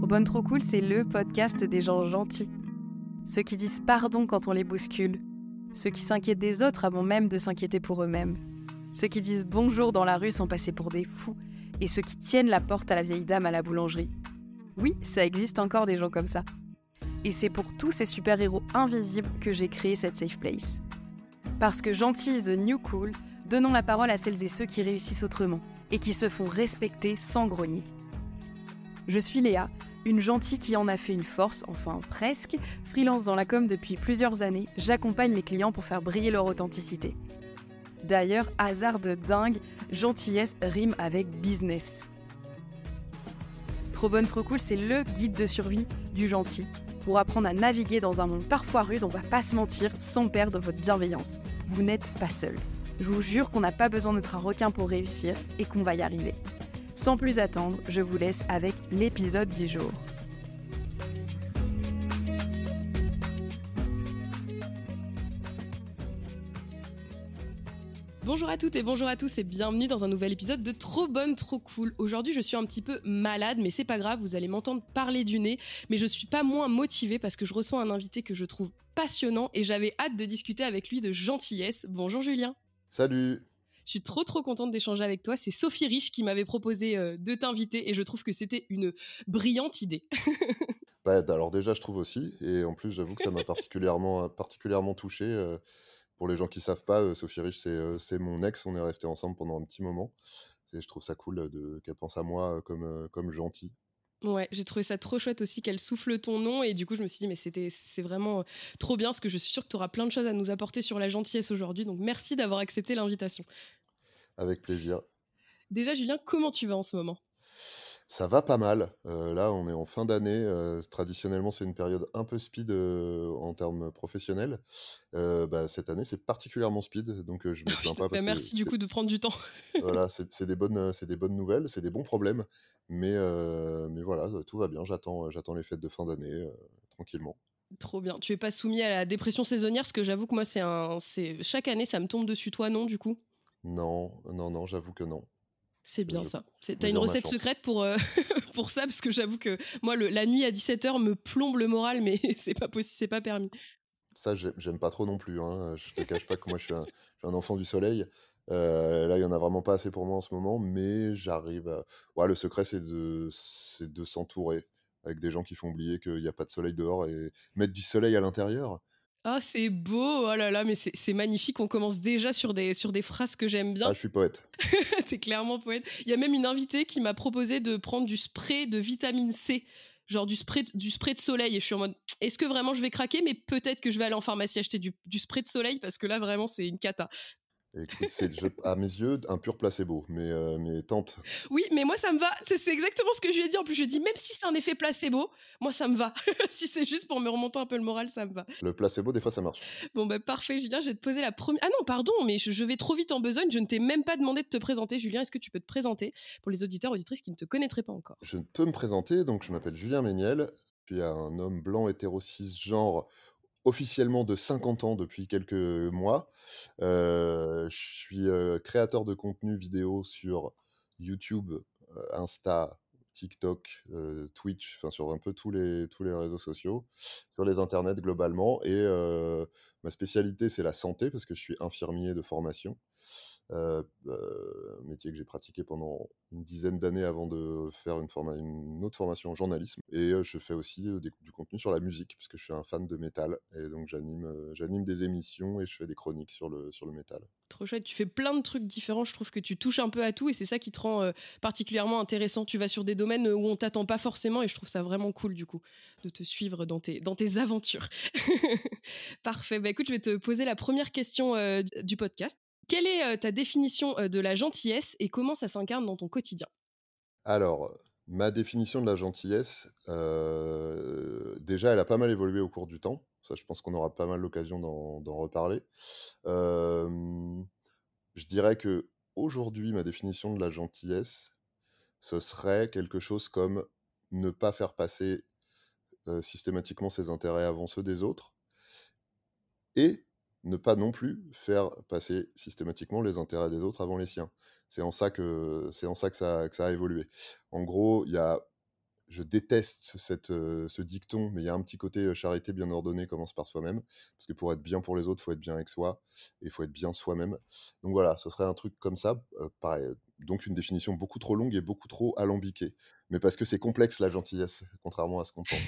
Bonne Trop Cool, c'est le podcast des gens gentils. Ceux qui disent pardon quand on les bouscule. Ceux qui s'inquiètent des autres avant même de s'inquiéter pour eux-mêmes. Ceux qui disent bonjour dans la rue sans passer pour des fous. Et ceux qui tiennent la porte à la vieille dame à la boulangerie. Oui, ça existe encore des gens comme ça. Et c'est pour tous ces super-héros invisibles que j'ai créé cette safe place. Parce que gentil is the new cool, donnons la parole à celles et ceux qui réussissent autrement et qui se font respecter sans grogner. Je suis Léa, une gentille qui en a fait une force, enfin presque. Freelance dans la com depuis plusieurs années, j'accompagne mes clients pour faire briller leur authenticité. D'ailleurs, hasard de dingue, gentillesse rime avec business. Trop bonne, trop cool, c'est le guide de survie du gentil, pour apprendre à naviguer dans un monde parfois rude, on va pas se mentir, sans perdre votre bienveillance. Vous n'êtes pas seul. Je vous jure qu'on n'a pas besoin d'être un requin pour réussir et qu'on va y arriver. Sans plus attendre, je vous laisse avec l'épisode du jour. Bonjour à toutes et bonjour à tous et bienvenue dans un nouvel épisode de Trop bonne, trop cool. Aujourd'hui, je suis un petit peu malade, mais c'est pas grave, vous allez m'entendre parler du nez, mais je suis pas moins motivée parce que je reçois un invité que je trouve passionnant et j'avais hâte de discuter avec lui de gentillesse. Bonjour Julien. Salut. Je suis trop contente d'échanger avec toi. C'est Sophie Rich qui m'avait proposé de t'inviter et je trouve que c'était une brillante idée. Alors déjà, je trouve aussi, et en plus, j'avoue que ça m'a particulièrement touché. Pour les gens qui savent pas, Sophie Rich, c'est mon ex. On est restés ensemble pendant un petit moment. Et je trouve ça cool qu'elle pense à moi comme gentil. Ouais, j'ai trouvé ça trop chouette aussi qu'elle souffle ton nom et du coup je me suis dit mais c'est vraiment trop bien parce que je suis sûre que tu auras plein de choses à nous apporter sur la gentillesse aujourd'hui, donc merci d'avoir accepté l'invitation. Avec plaisir. Déjà Julien, comment tu vas en ce moment ? Ça va pas mal. Là, on est en fin d'année. Traditionnellement, c'est une période un peu speed en termes professionnels. Cette année, c'est particulièrement speed, donc je me plains pas parce que merci du coup de prendre du temps. voilà, c'est des bonnes nouvelles, c'est des bons problèmes, mais voilà, tout va bien. J'attends les fêtes de fin d'année tranquillement. Trop bien. Tu es pas soumis à la dépression saisonnière parce que j'avoue que moi c'est chaque année ça me tombe dessus. Toi non du coup ? Non, j'avoue que non. C'est bien Je ça. T'as une mesure ma recette chance. secrète pour, pour ça parce que j'avoue que moi la nuit à 17h me plombe le moral mais c'est pas possible, c'est pas permis. Ça, j'aime pas trop non plus, hein. Je te cache pas que moi, je suis un enfant du soleil. Là, il y en a vraiment pas assez pour moi en ce moment, mais j'arrive à... Ouais, le secret, c'est de s'entourer avec des gens qui font oublier qu'il n'y a pas de soleil dehors et mettre du soleil à l'intérieur. Ah, c'est beau! Oh là là, mais c'est magnifique. On commence déjà sur des phrases que j'aime Ah, bien. je suis poète. T'es clairement poète. Il y a même une invitée qui m'a proposé de prendre du spray de vitamine C, genre du spray de soleil. Et je suis en mode, est-ce que vraiment je vais craquer? Mais peut-être que je vais aller en pharmacie acheter du spray de soleil parce que là, vraiment, c'est une cata. Écoute, à mes yeux, un pur placebo, mais tente. Oui, mais moi, ça me va. C'est exactement ce que je lui ai dit. En plus, je lui ai dit, même si c'est un effet placebo, moi, ça me va. Si c'est juste pour me remonter un peu le moral, ça me va. Le placebo, des fois, ça marche. Bon bah parfait Julien, je vais te poser la première... Ah non pardon, mais je vais trop vite en besogne, je ne t'ai même pas demandé de te présenter. Julien, est-ce que tu peux te présenter pour les auditeurs auditrices qui ne te connaîtraient pas encore ? Je peux me présenter, donc je m'appelle Julien Méniel, je suis un homme blanc hétéro cisgenre officiellement de 50 ans depuis quelques mois. Je suis créateur de contenu vidéo sur YouTube, Insta, TikTok, Twitch, enfin sur un peu tous les réseaux sociaux, sur les internets globalement. Et ma spécialité, c'est la santé, parce que je suis infirmier de formation. Métier que j'ai pratiqué pendant une dizaine d'années avant de faire une autre formation en journalisme. Et je fais aussi du contenu sur la musique, puisque je suis un fan de métal. Et donc j'anime des émissions et je fais des chroniques sur le métal. Trop chouette, tu fais plein de trucs différents, je trouve que tu touches un peu à tout et c'est ça qui te rend particulièrement intéressant. Tu vas sur des domaines où on t'attend pas forcément et je trouve ça vraiment cool du coup de te suivre dans tes aventures. Parfait, bah écoute, je vais te poser la première question du podcast. Quelle est ta définition de la gentillesse et comment ça s'incarne dans ton quotidien ? Alors, ma définition de la gentillesse, déjà, elle a pas mal évolué au cours du temps. Ça, je pense qu'on aura pas mal l'occasion d'en reparler. Euh, je dirais que aujourd'hui, ma définition de la gentillesse, ce serait quelque chose comme ne pas faire passer systématiquement ses intérêts avant ceux des autres et ne pas non plus faire passer systématiquement les intérêts des autres avant les siens. C'est en ça que ça a évolué. En gros, il y a je déteste ce dicton, mais il y a un petit côté, charité bien ordonnée commence par soi-même. Parce que pour être bien pour les autres, il faut être bien avec soi et il faut être bien soi-même. Donc voilà, ce serait un truc comme ça, pareil, donc une définition beaucoup trop longue et beaucoup trop alambiquée. Mais parce que c'est complexe la gentillesse, contrairement à ce qu'on pense.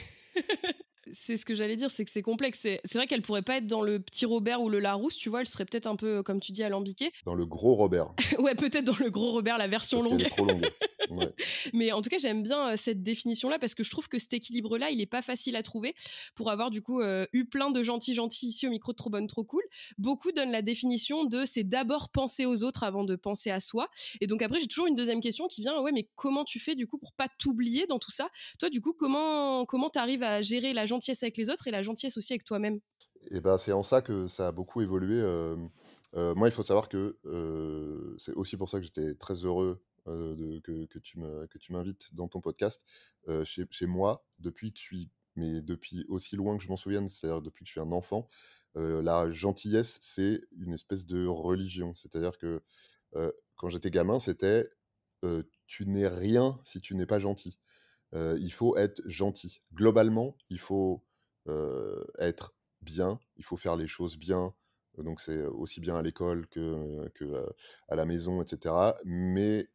C'est ce que j'allais dire, c'est que c'est complexe. C'est vrai qu'elle pourrait pas être dans le petit Robert ou le Larousse, tu vois, elle serait peut-être un peu, comme tu dis, alambiquée. Dans le gros Robert, Ouais, peut-être dans le gros Robert, la version parce qu'elle longue. est trop longue. Ouais. Mais en tout cas, j'aime bien cette définition-là parce que je trouve que cet équilibre-là, il est pas facile à trouver. Pour avoir du coup eu plein de gentils ici au micro de Trop Bonne, Trop Cool, beaucoup donnent la définition de c'est d'abord penser aux autres avant de penser à soi. Et donc après, j'ai toujours une deuxième question qui vient, ouais, mais comment tu fais du coup pour pas t'oublier dans tout ça? Toi, du coup, comment t'arrives à gérer la gentillesse avec les autres et la gentillesse aussi avec toi-même? Et ben, c'est en ça que ça a beaucoup évolué, moi, il faut savoir que, c'est aussi pour ça que j'étais très heureux, de que tu m'invites dans ton podcast. Chez moi, depuis aussi loin que je m'en souvienne, c'est-à-dire depuis que je suis un enfant, la gentillesse, c'est une espèce de religion. C'est-à-dire que, quand j'étais gamin, c'était, «Tu n'es rien si tu n'es pas gentil». Il faut être gentil. Globalement, il faut, être bien, il faut faire les choses bien, donc c'est aussi bien à l'école que à la maison et cetera, mais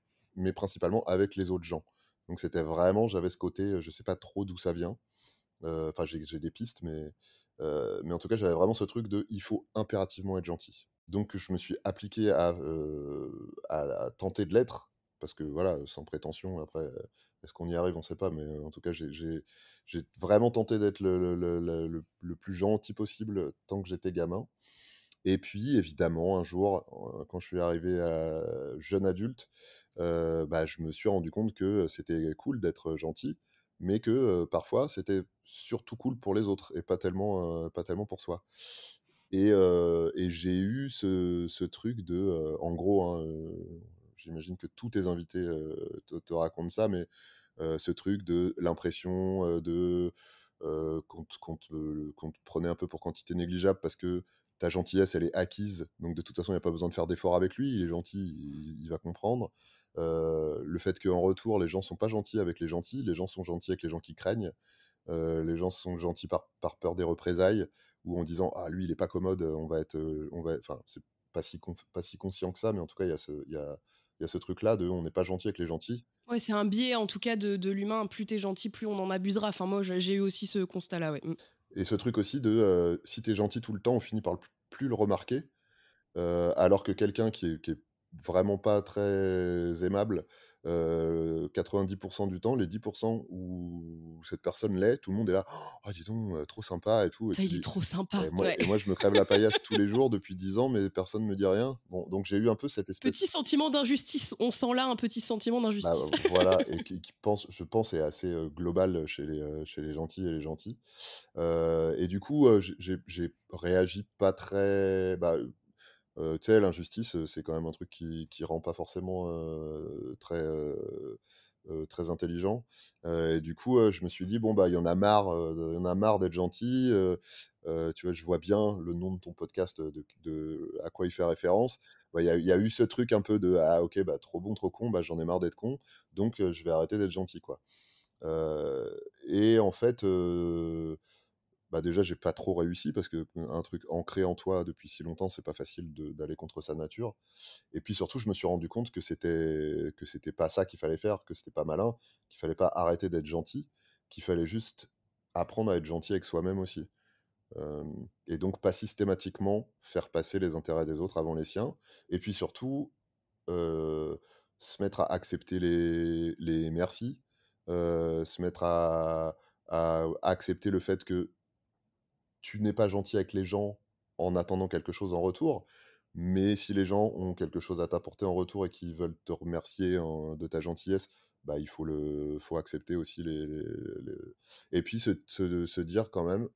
principalement avec les autres gens. Donc c'était vraiment j'avais ce côté, je sais pas trop d'où ça vient, enfin j'ai des pistes, mais en tout cas, j'avais vraiment ce truc de: «Il faut impérativement être gentil». Donc je me suis appliqué à tenter de l'être, parce que voilà, sans prétention après, est-ce qu'on y arrive? On sait pas, mais en tout cas, j'ai vraiment tenté d'être le plus gentil possible, tant que j'étais gamin. Et puis évidemment, un jour, quand je suis arrivé à jeune adulte, bah, je me suis rendu compte que c'était cool d'être gentil, mais que, parfois, c'était surtout cool pour les autres et pas tellement pour soi. Et j'ai eu ce truc de, en gros, hein, j'imagine que tous tes invités, te racontent ça, mais ce truc de l'impression, qu'on te prenait un peu pour quantité négligeable parce que ta gentillesse, elle est acquise, donc de toute façon, il y a pas besoin de faire d'efforts avec lui, il est gentil, il va comprendre. Le fait qu'en retour, les gens sont pas gentils avec les gentils, les gens sont gentils avec les gens qui craignent. Les gens sont gentils par peur des représailles ou en disant: «Ah lui, il est pas commode, on va» enfin, c'est pas si conscient que ça, mais en tout cas, il y a ce truc-là de on n'est pas gentil avec les gentils. Ouais, c'est un biais en tout cas de l'humain. Plus t'es gentil, plus on en abusera. Enfin, moi, j'ai eu aussi ce constat-là, ouais. Et ce truc aussi de, si tu es gentil tout le temps, on finit par plus le remarquer. Alors que quelqu'un qui est vraiment pas très aimable, 90 du temps, les 10 où cette personne l'est, tout le monde est là: «Oh dis donc, trop sympa et tout» et Putain, tu il est dis trop sympa. et moi Ouais. et moi je me crève la paillasse tous les jours depuis 10 ans, mais personne me dit rien. Bon, donc j'ai eu un peu cette Petit espèce sentiment d'injustice. On sent là un petit sentiment bah, d'injustice. voilà et qui pense je pense est assez, global chez les gentils et les gentils. Et du coup, j'ai réagi pas très bah, tu sais, l'injustice, c'est quand même un truc qui rend pas forcément, très intelligent. Et du coup, je me suis dit: «Bon, bah, il y en a marre d'être gentil», tu vois? Je vois bien le nom de ton podcast, de à quoi il fait référence. Bah, il y a eu ce truc un peu de: «Ah OK, bah, trop bon, trop con, bah, j'en ai marre d'être con, donc je vais arrêter d'être gentil, quoi». Et en fait, bah, déjà, j'ai pas trop réussi parce que, un truc ancré en toi depuis si longtemps, c'est pas facile d'aller contre sa nature. Et puis surtout, je me suis rendu compte que c'était pas ça qu'il fallait faire, que c'était pas malin, qu'il fallait pas arrêter d'être gentil, qu'il fallait juste apprendre à être gentil avec soi-même aussi. Et donc pas systématiquement faire passer les intérêts des autres avant les siens. Et puis surtout, heu, se mettre à accepter les merci, se mettre à accepter le fait que tu n'es pas gentil avec les gens en attendant quelque chose en retour, mais si les gens ont quelque chose à t'apporter en retour et qu'ils veulent te remercier de ta gentillesse, bah, faut accepter aussi les et puis se dire quand même,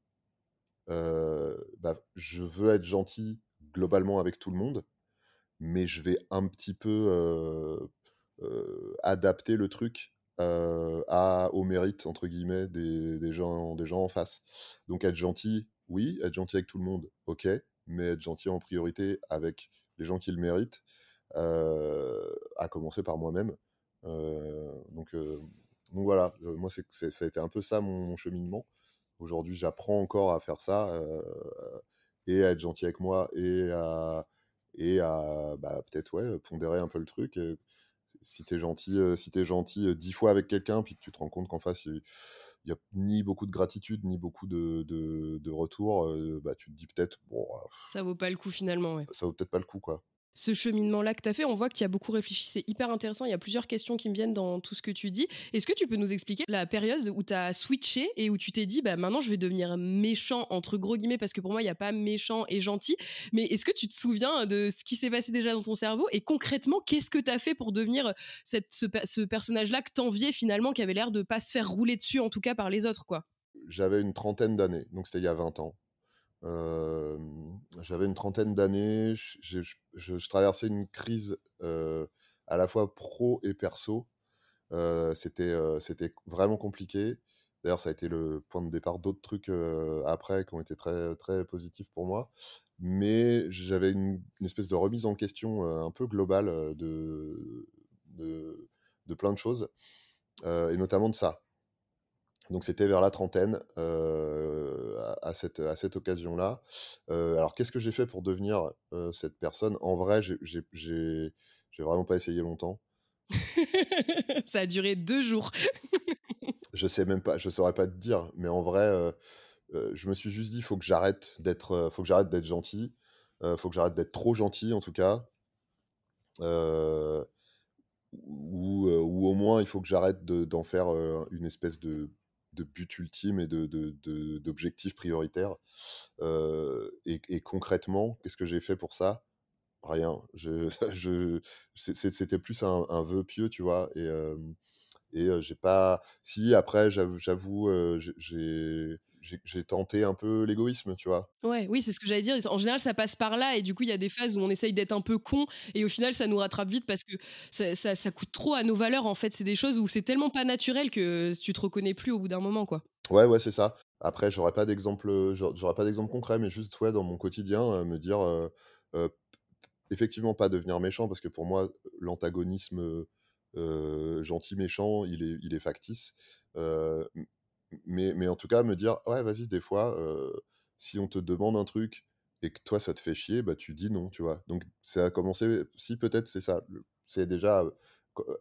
bah, je veux être gentil globalement avec tout le monde, mais je vais un petit peu, adapter le truc, «au mérite» entre guillemets des gens en face. Donc être gentil, oui, être gentil avec tout le monde, OK, mais être gentil en priorité avec les gens qui le méritent, à commencer par moi-même. Donc Donc voilà, moi, ça a été un peu ça mon cheminement. Aujourd'hui, j'apprends encore à faire ça, et à être gentil avec moi et à bah, peut-être, ouais, pondérer un peu le truc, si tu es gentil, 10 fois avec quelqu'un, puis que tu te rends compte qu'en face, il y a ni beaucoup de gratitude, ni beaucoup de retour, bah, tu te dis peut-être: «Bon, Ça vaut pas le coup finalement, ouais. ça vaut peut-être pas le coup, quoi». Ce cheminement-là que tu as fait, on voit que tu as beaucoup réfléchi, c'est hyper intéressant. Il y a plusieurs questions qui me viennent dans tout ce que tu dis. Est-ce que tu peux nous expliquer la période où tu as switché et où tu t'es dit, bah, maintenant je vais devenir méchant, entre gros guillemets, parce que pour moi, il n'y a pas méchant et gentil. Mais est-ce que tu te souviens de ce qui s'est passé déjà dans ton cerveau et concrètement, qu'est-ce que tu as fait pour devenir ce personnage-là que t'enviais finalement, qui avait l'air de pas se faire rouler dessus, en tout cas par les autres, quoi? J'avais une trentaine d'années, donc c'était il y a 20 ans. J'avais une trentaine d'années, je traversais une crise, à la fois pro et perso. C'était vraiment compliqué. D'ailleurs, ça a été le point de départ d'autres trucs, après qui ont été très, très positifs pour moi. Mais j'avais une espèce de remise en question, un peu globale, de de plein de choses, et notamment de ça. Donc c'était vers la trentaine, à cette occasion-là. Alors qu'est-ce que j'ai fait pour devenir, cette personne? En vrai, j'ai vraiment pas essayé longtemps. Ça a duré 2 jours. Je sais même pas, je saurais pas te dire, mais en vrai, je me suis juste dit: faut que j'arrête d'être gentil, faut que j'arrête d'être trop gentil en tout cas, heu, ou au moins il faut que j'arrête d'en faire, une espèce de but ultime et d'objectif prioritaire. Et concrètement, qu'est-ce que j'ai fait pour ça? Rien. Je c'était plus un vœu pieux, tu vois? J'ai pas si après j'avoue, j'ai tenté un peu l'égoïsme, tu vois? Ouais, oui, c'est ce que j'allais dire. En général, ça passe par là et du coup, il y a des phases où on essaye d'être un peu con et au final, ça nous rattrape vite parce que ça coûte trop à nos valeurs, en fait. C'est des choses où c'est tellement pas naturel que tu te reconnais plus au bout d'un moment, quoi. Ouais, ouais, c'est ça. Après j'aurais pas d'exemple concret, mais juste, ouais, dans mon quotidien, me dire, heu, effectivement pas devenir méchant parce que pour moi, l'antagonisme, gentil méchant, il est factice. M mais en tout cas me dire: «Ouais, vas-y, des fois, si on te demande un truc et que toi ça te fait chier, bah, tu dis non», tu vois? Donc ça a commencé si peut-être c'est ça, c'est déjà,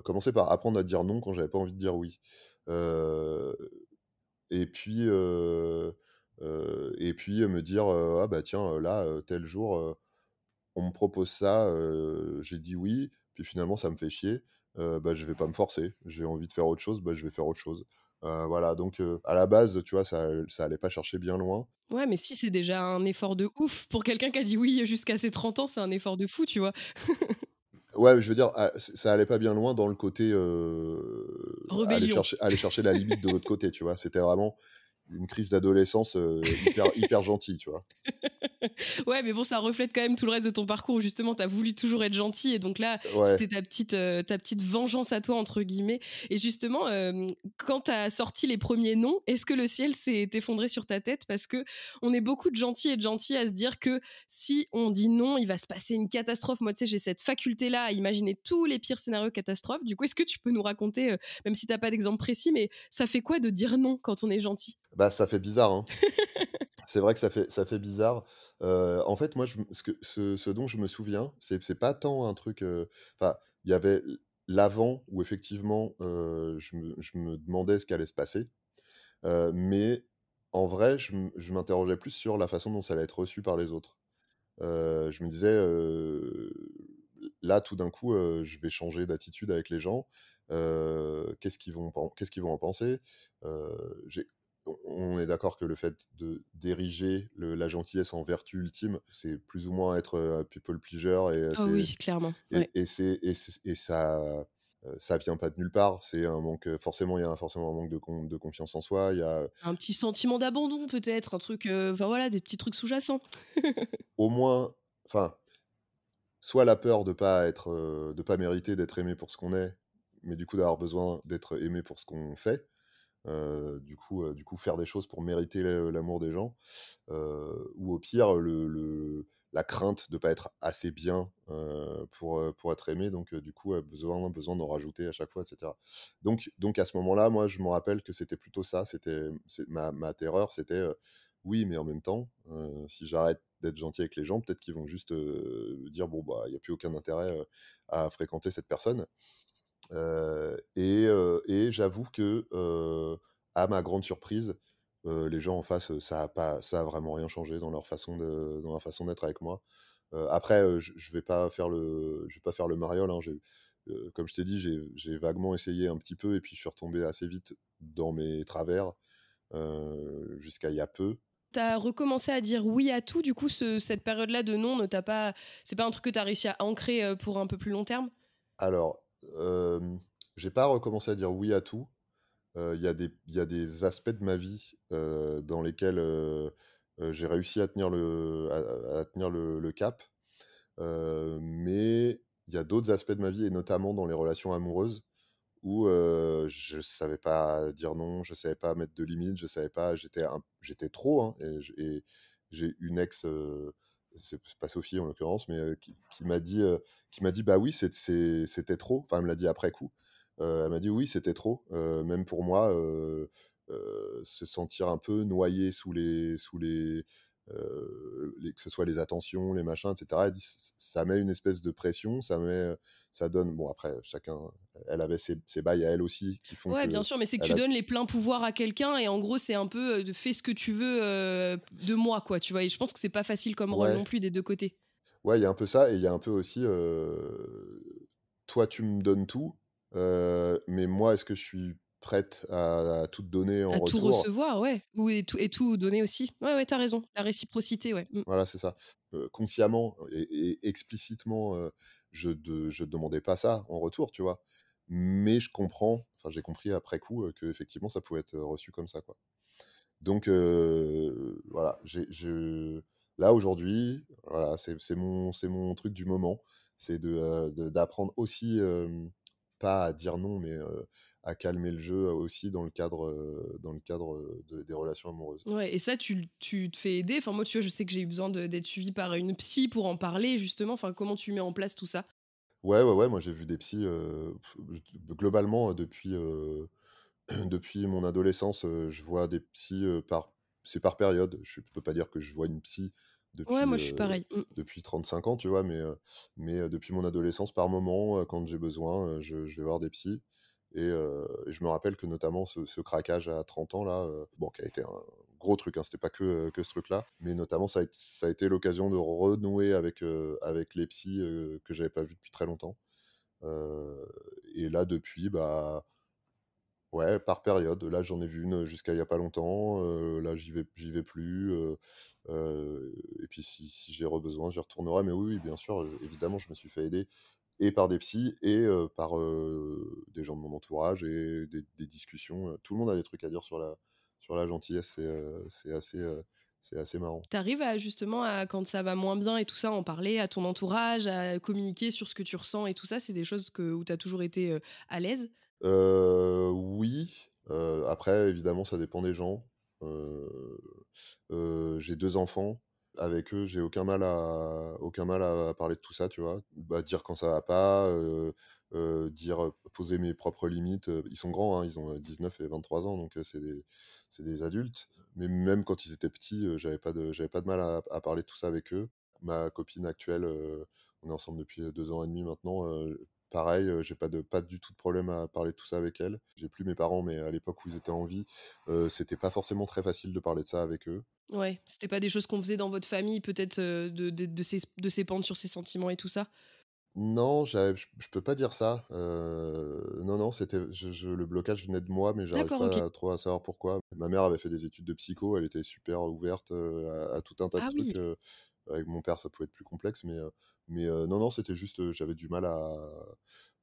commencer par apprendre à dire non quand j'avais pas envie de dire oui. Heu et puis, me dire, «Ah bah tiens, là, tel jour, on me propose ça, j'ai dit oui, puis finalement ça me fait chier, bah, je vais pas me forcer. J'ai envie de faire autre chose, bah, je vais faire autre chose». Voilà, donc à la base, tu vois, ça allait pas chercher bien loin. Ouais, mais si, c'est déjà un effort de ouf. Pour quelqu'un qui a dit oui jusqu'à ses 30 ans, c'est un effort de fou, tu vois. Ouais, je veux dire, ça allait pas bien loin dans le côté, Rébellion. aller chercher la limite de l'autre côté, tu vois? C'était vraiment une crise d'adolescence, hyper gentille, tu vois? Ouais, mais bon, ça reflète quand même tout le reste de ton parcours où justement tu as voulu toujours être gentil et donc là, Ouais. c'était ta petite «vengeance à toi» entre guillemets et justement, quand tu as sorti les premiers noms, est-ce que le ciel s'est effondré sur ta tête? Parce que on est beaucoup de gentils et de gentils à se dire que si on dit non, il va se passer une catastrophe. Moi, tu sais, j'ai cette faculté-là à imaginer tous les pires scénarios catastrophes. Du coup, est-ce que tu peux nous raconter, même si tu as pas d'exemple précis, mais ça fait quoi de dire non quand on est gentil? Bah, ça fait bizarre, hein. C'est vrai que ça fait bizarre. En fait, moi, je me ce dont je me souviens, c'est pas tant un truc, enfin, il y avait l'avant où effectivement, je me demandais ce qui allait se passer, mais en vrai, je m'interrogeais plus sur la façon dont ça allait être reçu par les autres. Je me disais, là, tout d'un coup, je vais changer d'attitude avec les gens. Qu'est-ce qu'ils vont en penser? J'ai on est d'accord que le fait d'ériger la gentillesse en vertu ultime, c'est plus ou moins être, people pleaser et Ah oui, clairement, ouais. ça vient pas de nulle part. C'est un manque, forcément, il y a forcément un manque de confiance en soi. Il y a Un petit sentiment d'abandon peut-être, un truc, enfin voilà, des petits trucs sous-jacents. au moins, enfin, soit la peur de pas mériter d'être aimé pour ce qu'on est, mais du coup d'avoir besoin d'être aimé pour ce qu'on fait. Du coup, faire des choses pour mériter l'amour des gens, ou au pire, la crainte de pas être assez bien, pour être aimé, donc du coup, besoin d'en rajouter à chaque fois, et cetera. Donc à ce moment-là, moi, je me rappelle que c'était plutôt ça, c'est ma terreur, c'était, oui, mais en même temps, si j'arrête d'être gentil avec les gens, peut-être qu'ils vont juste, dire: «Bon, bah, il y a plus aucun intérêt, à fréquenter cette personne». Et j'avoue que, à ma grande surprise, les gens en face, ça a vraiment rien changé dans leur façon d'être avec moi. Après, je vais pas faire le mariole, hein. Comme je t'ai dit, j'ai vaguement essayé un petit peu et puis je suis retombé assez vite dans mes travers, jusqu'à il y a peu. T'as recommencé à dire oui à tout, du coup, cette période-là de non, ne t'a pas, c'est pas un truc que t'as réussi à ancrer pour un peu plus long terme? Alors, j'ai pas recommencé à dire oui à tout. Il y a des aspects de ma vie, dans lesquels, j'ai réussi à tenir le cap. Mais il y a d'autres aspects de ma vie et notamment dans les relations amoureuses où, je savais pas dire non, je savais pas mettre de limites, je savais pas, j'étais trop, hein, et j'ai une ex, c'est pas Sophie en l'occurrence, mais, qui m'a dit: «Bah oui, c'était trop». Enfin, elle me l'a dit après coup. Elle m'a dit: «Oui, c'était trop», même pour moi, se sentir un peu noyé sous que ce soit les attentions, les machins, et cetera. Elle dit: Ça met une espèce de pression, ça donne». Bon, après, chacun, elle avait ses bails à elle aussi qui font Ouais, bien que sûr, mais c'est que elle tu a donnes les pleins pouvoirs à quelqu'un et en gros, c'est un peu de fais ce que tu veux de moi, quoi, tu vois. Et je pense que c'est pas facile comme rôle non ouais, plus des deux côtés. ouais, il y a un peu ça et il y a un peu aussi, toi, tu me donnes tout, mais moi, est-ce que je suis prête à tout te donner en À tout retour? recevoir, ouais. Ou et tout donner aussi. Ouais, ouais, t'as raison. La réciprocité, ouais. Mm. Voilà, c'est ça. Consciemment et explicitement, je demandais pas ça en retour, tu vois? Mais j'ai compris après coup, qu'effectivement ça pouvait être, reçu comme ça, quoi. Donc voilà, là aujourd'hui, voilà, c'est mon truc du moment, c'est d'apprendre aussi, pas à dire non, mais à calmer le jeu aussi dans le cadre des relations amoureuses. Ouais, et ça, tu te fais aider. Enfin, moi, tu vois, je sais que j'ai eu besoin d'être suivie par une psy pour en parler, justement. Enfin, comment tu mets en place tout ça? Ouais, ouais, ouais, moi j'ai vu des psys, globalement, depuis mon adolescence, je vois des psys, par période. Je peux pas dire que je vois une psy Ouais, depuis, moi, je suis pareil. Mm. 35 ans, tu vois? Mais depuis mon adolescence, par moment, quand j'ai besoin, je vais voir des psys et je me rappelle que notamment ce craquage à 30 ans là, bon, qui a été un gros truc, hein, c'était pas que ce truc-là, mais notamment ça a été l'occasion de renouer avec les psys, que j'avais pas vus depuis très longtemps. Heu et là depuis, bah, ouais, par période. Là, j'en ai vu une, jusqu'à il y a pas longtemps, là, j'y vais plus, et puis si j'ai besoin, j'y retournerai. Mais oui, oui, bien sûr, évidemment, je me suis fait aider et par des psys et par, des gens de mon entourage et des discussions, tout le monde a des trucs à dire sur la gentillesse, c'est assez marrant. T'arrives à justement, à, quand ça va moins bien et tout ça, en parler à ton entourage, à communiquer sur ce que tu ressens et tout ça? C'est des choses où t'as toujours été à l'aise? Oui, après évidemment ça dépend des gens. Heu j'ai 2 enfants. Avec eux, j'ai aucun mal à parler de tout ça, tu vois? Bah, dire quand ça va pas, poser mes propres limites, ils sont grands, hein, ils ont, 19 et 23 ans, donc c'est des adultes. Mais même quand ils étaient petits, j'avais pas de mal à parler de tout ça avec eux. Ma copine actuelle, on est ensemble depuis, 2 ans et demi maintenant, pareil, j'ai pas du tout de problème à parler de tout ça avec elle. J'ai plus mes parents, mais à l'époque où ils étaient en vie, c'était pas forcément très facile de parler de ça avec eux. Ouais, c'était pas des choses qu'on faisait dans votre famille, peut-être, de s'épandre sur ses sentiments et tout ça? Non, je peux pas dire ça. Non, non, le blocage venait de moi, mais j'arrive D'accord, OK. pas trop à savoir pourquoi. Ma mère avait fait des études de psycho, elle était super ouverte, à tout un tas de Ah oui! trucs, avec mon père, ça pouvait être plus complexe, mais non, non, c'était juste, j'avais du mal à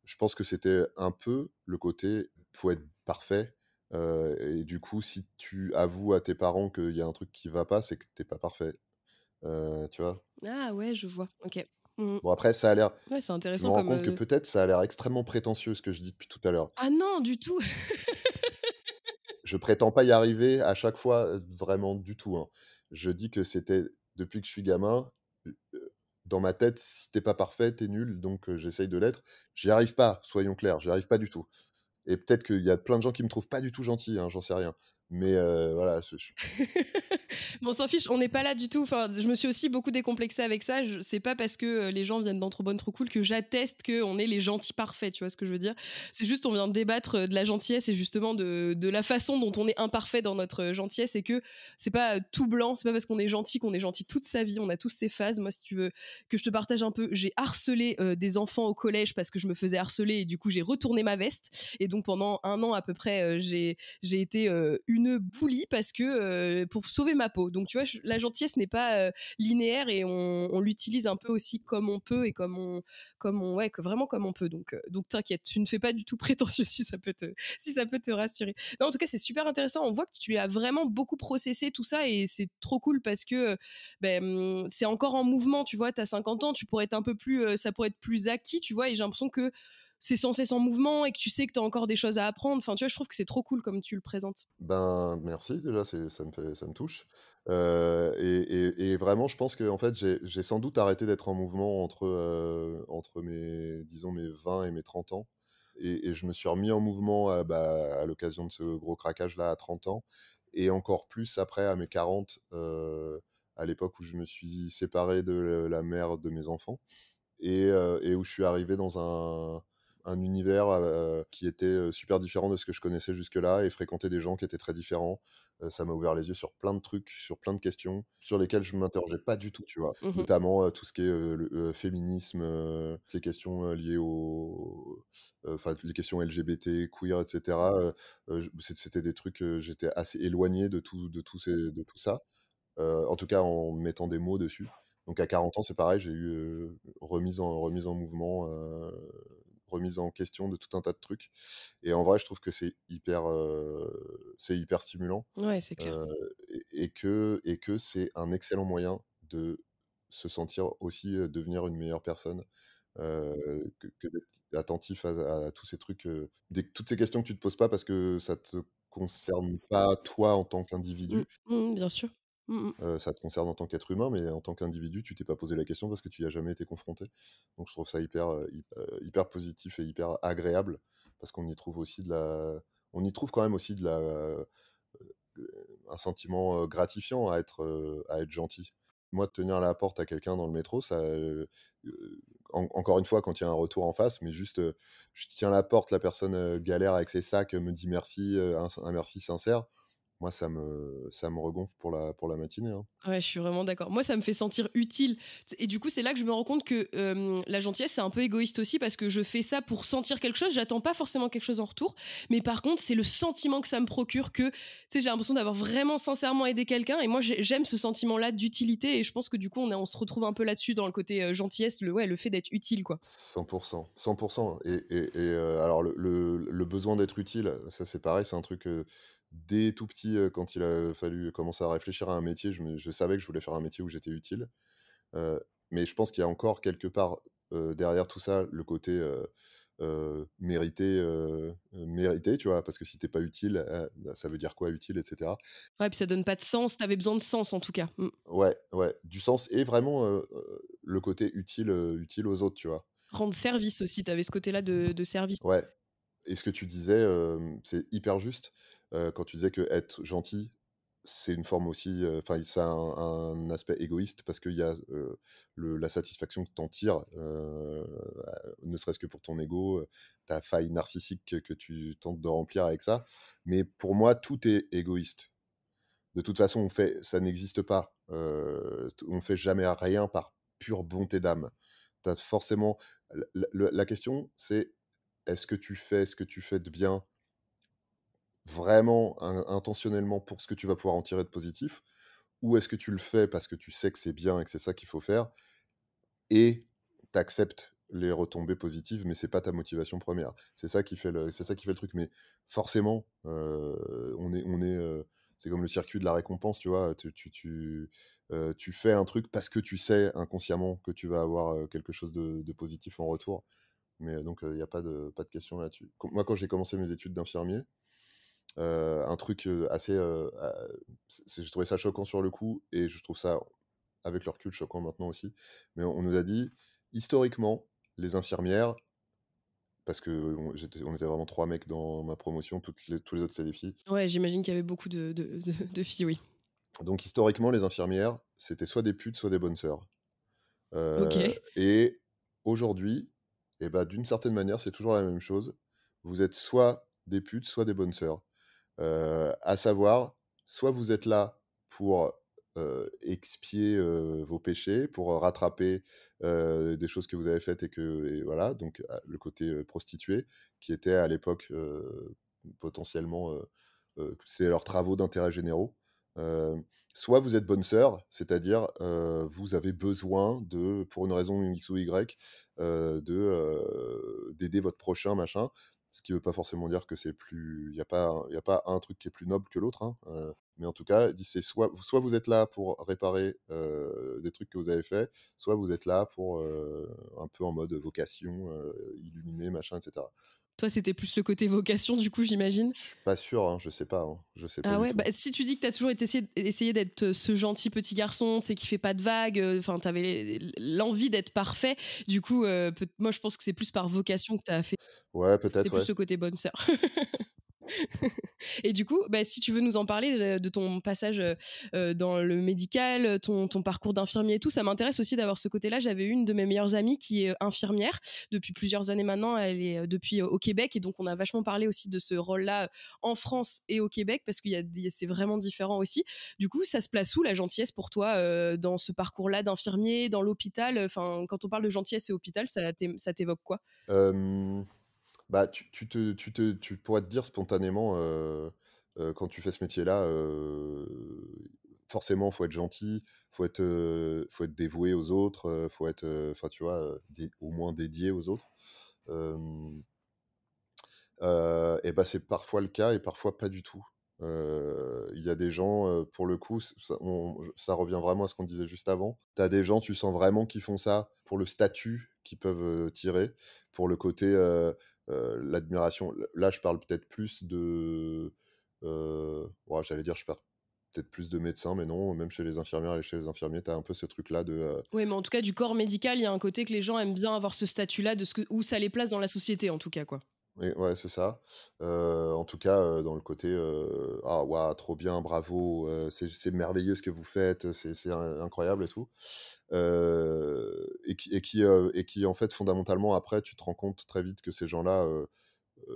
je pense que c'était un peu le côté, faut être parfait, et du coup, si tu avoues à tes parents qu'il y a un truc qui va pas, c'est que tu pas parfait, tu vois? Ah ouais, je vois. OK. Mmh. Bon après ça a l'air Ouais, c'est je me intéressant rends comme, compte que peut-être ça a l'air extrêmement prétentieux ce que je dis depuis tout à l'heure. ah non, du tout! Je prétends pas y arriver à chaque fois, vraiment du tout, hein. Je dis que c'était depuis que je suis gamin, dans ma tête, si tu pas parfait, tu nul, donc j'essaye de l'être. J'y arrive pas, soyons clairs, j'y arrive pas du tout et peut-être qu'il y a plein de gens qui me trouvent pas du tout gentil, hein, j'en sais rien. Mais voilà, je Mais on s'en fiche, on n'est pas là du tout. Enfin, je me suis aussi beaucoup décomplexée avec ça. C'est pas parce que les gens viennent dans Trop Bonne Trop Cool que j'atteste qu'on est les gentils parfaits, tu vois ce que je veux dire. C'est juste, on vient de débattre de la gentillesse et justement de la façon dont on est imparfait dans notre gentillesse et que c'est pas tout blanc, c'est pas parce qu'on est gentil toute sa vie, on a tous ces phases. Moi, si tu veux que je te partage un peu, j'ai harcelé des enfants au collège parce que je me faisais harceler et du coup, j'ai retourné ma veste. Et donc, pendant 1 an à peu près, j'ai été une boulie parce que pour sauver ma peau. Donc tu vois, la gentillesse n'est pas linéaire et on l'utilise un peu aussi comme on peut et ouais, vraiment comme on peut. Donc t'inquiète, tu ne fais pas du tout prétentieux si ça peut te rassurer. Non, en tout cas, c'est super intéressant. On voit que tu as vraiment beaucoup processé tout ça et c'est trop cool parce que c'est encore en mouvement. Tu vois, t'as 50 ans, tu pourrais être un peu plus, ça pourrait être plus acquis, tu vois. Et j'ai l'impression que c'est sans cesse en mouvement et que tu sais que tu as encore des choses à apprendre. Enfin, tu vois, je trouve que c'est trop cool comme tu le présentes. ben, merci déjà, ça me touche, et vraiment je pense qu'en fait j'ai sans doute arrêté d'être en mouvement entre mes disons mes 20 et mes 30 ans et je me suis remis en mouvement, à l'occasion de ce gros craquage-là à 30 ans et encore plus après à mes 40, à l'époque où je me suis séparé de la mère de mes enfants. Et où je suis arrivé dans un univers, qui était, super différent de ce que je connaissais jusque-là et fréquenter des gens qui étaient très différents. Ça m'a ouvert les yeux sur plein de trucs, sur plein de questions sur lesquelles je ne m'interrogeais pas du tout, tu vois? Mhm. Notamment, tout ce qui est, le, féminisme, les questions, liées au enfin les questions LGBT, queer et cetera, c'était des trucs, j'étais assez éloigné de tout ça. En tout cas en mettant des mots dessus. Donc à 40 ans, c'est pareil, j'ai eu, remise en mouvement, remise en question de tout un tas de trucs et en vrai, je trouve que c'est hyper stimulant, Ouais, c'est clair. heu et que c'est un excellent moyen de se sentir aussi, devenir une meilleure personne, que d'être attentif à tous ces trucs, toutes ces questions que tu te poses pas parce que ça te concerne pas toi en tant Mmh, qu'individu. bien sûr. Mmh mh. Ça te concerne en tant qu'être humain, mais en tant qu'individu, tu t'es pas posé la question parce que tu y as jamais été confronté. Donc je trouve ça hyper positif et hyper agréable parce qu'on y trouve aussi on y trouve quand même aussi un sentiment, gratifiant à être gentil. Moi, tenir la porte à quelqu'un dans le métro, ça, encore une fois, quand il y a un retour en face, mais juste, je tiens la porte, la personne, galère avec ses sacs, me dit merci, un merci sincère. Moi, ça me regonfle pour la matinée, hein. Ouais, je suis vraiment d'accord. Moi, ça me fait sentir utile. Et du coup, c'est là que je me rends compte que la gentillesse, c'est un peu égoïste aussi parce que je fais ça pour sentir quelque chose. J'attends pas forcément quelque chose en retour. Mais par contre, c'est le sentiment que ça me procure que, tu sais, j'ai l'impression d'avoir vraiment sincèrement aidé quelqu'un. Et moi, j'aime ce sentiment-là d'utilité. Et je pense que du coup, on se retrouve un peu là-dessus dans le côté gentillesse, ouais, le fait d'être utile, quoi. 100 100 alors le besoin d'être utile, ça c'est pareil, c'est un truc, dès tout petit, quand il a fallu commencer à réfléchir à un métier, je savais que je voulais faire un métier où j'étais utile. Heu, mais je pense qu'il y a encore quelque part, derrière tout ça, le côté, mérité, tu vois? Parce que si t'es pas utile, bah, ça veut dire quoi utile et cetera. Ouais, puis ça donne pas de sens. T'avais besoin de sens, en tout cas. Mm. Ouais, ouais, du sens et vraiment, le côté utile aux autres, tu vois? Rendre service aussi. T'avais ce côté-là de service. Ouais. Et ce que tu disais, c'est hyper juste, quand tu disais que être gentil, c'est une forme aussi, enfin, ça a un aspect égoïste parce qu'il y a, la satisfaction que tu en tires, ne serait-ce que pour ton ego, ta faille narcissique que tu tentes de remplir avec ça. Mais pour moi, tout est égoïste. De toute façon, ça n'existe pas, on fait jamais rien par pure bonté d'âme. Tu as forcément la question, c'est: est-ce que tu fais ce que tu fais de bien vraiment intentionnellement pour ce que tu vas pouvoir en tirer de positif? Ou est-ce que tu le fais parce que tu sais que c'est bien et que c'est ça qu'il faut faire et tu acceptes les retombées positives, mais c'est pas ta motivation première. C'est ça qui fait le truc, mais forcément, c'est comme le circuit de la récompense, tu vois? Tu fais un truc parce que tu sais inconsciemment que tu vas avoir, quelque chose de positif en retour, mais donc il y a pas de question là-dessus. Quand j'ai commencé mes études d'infirmier, Un truc, assez, j'ai trouvé ça choquant sur le coup et je trouve ça, avec le recul, choquant maintenant aussi. Mais on nous a dit: «Historiquement, les infirmières», parce on était vraiment 3 mecs dans ma promotion, tous les autres, c'est des filles. Ouais, j'imagine qu'il y avait beaucoup de filles, oui. Donc historiquement, les infirmières, c'était soit des putes, soit des bonnes sœurs. OK. Et aujourd'hui, et bah, d'une certaine manière, c'est toujours la même chose. Vous êtes soit des putes, soit des bonnes sœurs. À savoir, soit vous êtes là pour, expier, vos péchés, pour, rattraper, des choses que vous avez faites et voilà, donc le côté, prostituée qui était à l'époque, potentiellement, c'est leurs travaux d'intérêt généraux. Heu, Soit vous êtes bonne sœur, c'est-à-dire, vous avez besoin pour une raison X ou Y, d'aider votre prochain, machin. Ce qui veut pas forcément dire que c'est plus il y a pas un truc qui est plus noble que l'autre, hein, mais en tout cas, il dit c'est soit vous êtes là pour réparer, des trucs que vous avez faits, soit vous êtes là pour, un peu en mode vocation, illuminé, machin et cetera. Toi, c'était plus le côté vocation, du coup, j'imagine? Je suis pas sûr, hein, je sais pas Ah du ouais? Bah, tout. si tu dis que t'as toujours essayé d'être, ce gentil petit garçon, tu sais, qui fait pas de vagues, enfin, tu avais l'envie d'être parfait, du coup, peut moi, je pense que c'est plus par vocation que t'as fait Ouais, c'est peut-être, ouais. plus le côté bonne sœur. Et du coup, bah, si tu veux nous en parler de ton passage dans le médical, ton parcours d'infirmier et tout, ça m'intéresse aussi d'avoir ce côté-là. J'avais une de mes meilleures amies qui est infirmière depuis plusieurs années maintenant. Elle est depuis au Québec et donc on a vachement parlé aussi de ce rôle-là en France et au Québec parce c'est vraiment différent aussi. Du coup, ça se place où la gentillesse pour toi dans ce parcours-là d'infirmier, dans l'hôpital? Enfin, quand on parle de gentillesse et hôpital, ça t'évoque quoi? Hem Bah, tu pourrais te dire spontanément, quand tu fais ce métier-là, forcément, faut être gentil, faut être dévoué aux autres, faut être, enfin, tu vois, au moins dédié aux autres. Hem Et bah, c'est parfois le cas et parfois pas du tout. Il y a des gens, pour le coup, ça revient vraiment à ce qu'on disait juste avant. Tu as des gens, tu sens vraiment qu'ils font ça pour le statut qu'ils peuvent, tirer, pour le côté, l'admiration. Là, je parle peut-être plus ouah, j'allais dire, je parle peut-être plus de médecins, mais non, même chez les infirmières et chez les infirmiers, tu as un peu ce truc-là Oui, mais en tout cas, du corps médical, il y a un côté que les gens aiment bien avoir ce statut-là de où ça les place dans la société, en tout cas, quoi. oui, ouais, c'est ça. En tout cas, dans le côté, «Ah waouh, trop bien, bravo, c'est merveilleux ce que vous faites, c'est incroyable et tout». Et qui, en fait, fondamentalement, après, tu te rends compte très vite que ces gens-là,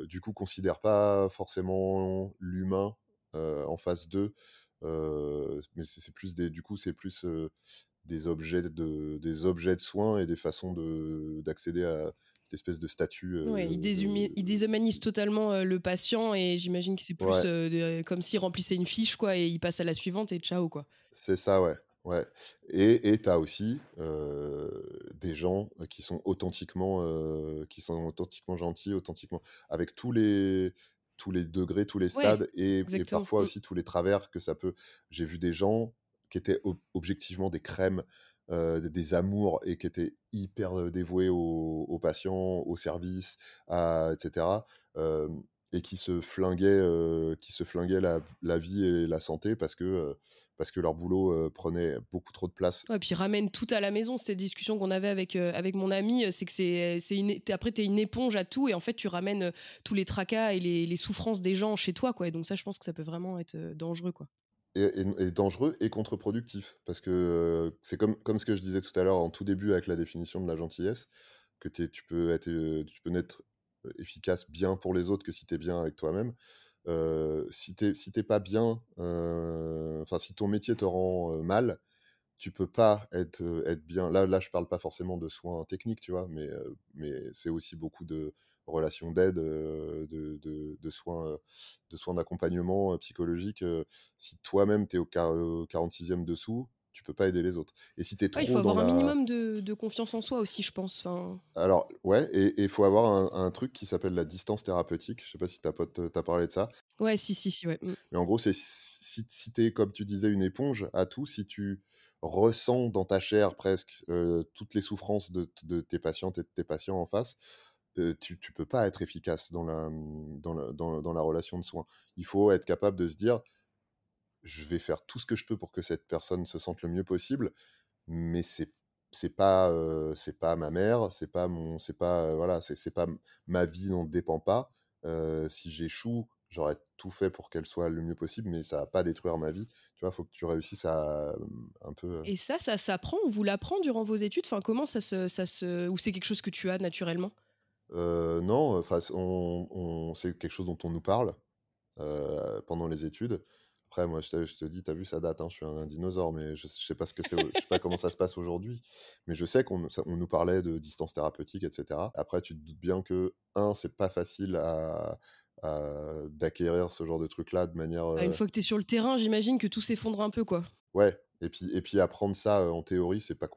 du coup, considèrent pas forcément l'humain, en face d'eux, mais c'est plus c'est plus, des objets de soins et des façons d'accéder à cette espèce de statut, Ouais, ils déshumanisent totalement le patient et j'imagine que c'est plus ouais. comme s'il remplissait une fiche, quoi, et il passe à la suivante et ciao, quoi. C'est ça, ouais, ouais. Et tu as aussi, des gens, qui sont authentiquement gentils, authentiquement avec tous les degrés, tous les Ouais, stades et exactement. parfois aussi tous les travers que ça peut. J'ai vu des gens qui étaient objectivement des crèmes, des amours et qui étaient hyper, dévoués aux patients, au service, et cetera, et qui se flinguaient la vie et la santé parce que leur boulot, prenait beaucoup trop de place. Ouais, puis ramène tout à la maison. Cette discussion qu'on avait avec mon ami, c'est que après, t'es une éponge à tout et en fait, tu ramènes tous les tracas et les souffrances des gens chez toi, quoi. Et donc ça, je pense que ça peut vraiment être dangereux, quoi. Et dangereux et contre-productif parce que, c'est comme ce que je disais tout à l'heure en tout début avec la définition de la gentillesse, que tu peux n'être, efficace bien pour les autres que si tu es bien avec toi-même. Si tu es pas bien, enfin si ton métier te rend, mal, tu peux pas être bien. Là, je parle pas forcément de soins techniques, tu vois? Mais c'est aussi beaucoup de relations d'aide, de soins d'accompagnement, psychologique, si toi-même tu es au 46e dessous, tu peux pas aider les autres. Et si tu es Ouais, il faut trop dans avoir un la minimum de confiance en soi aussi, je pense. Enfin, alors ouais, et il faut avoir un truc qui s'appelle la distance thérapeutique. Je sais pas si ta pote, t'a parlé de ça? ouais, si, ouais. Mais en gros, c'est si tu es, comme tu disais, une éponge à tout, si tu ressens dans ta chair presque, toutes les souffrances de tes patientes et de tes patients en face, tu peux pas être efficace dans la relation de soins. Il faut être capable de se dire: «Je vais faire tout ce que je peux pour que cette personne se sente le mieux possible, mais c'est pas ma mère, c'est pas, voilà, c'est pas ma vie n'en dépend pas. Si j'échoue, j'aurais tout fait pour qu'elle soit le mieux possible, mais ça va pas détruire ma vie». Tu vois? Faut que tu réussisses à, un peu, Et ça s'apprend, on vous l'apprend durant vos études? Enfin, comment ou c'est quelque chose que tu as naturellement? non, enfin, c'est quelque chose dont on nous parle, pendant les études. Après moi, je te dis, tu as vu, ça date, hein, je suis un dinosaure, mais je sais pas ce que c'est, je sais pas comment ça se passe aujourd'hui. Mais je sais on nous parlait de distance thérapeutique et cetera. Après, tu te doutes bien que, c'est pas facile d'acquérir ce genre de truc-là de manière, Bah, une fois que tu es sur le terrain, j'imagine que tout s'effondre un peu, quoi. ouais, et puis apprendre ça, en théorie, c'est pas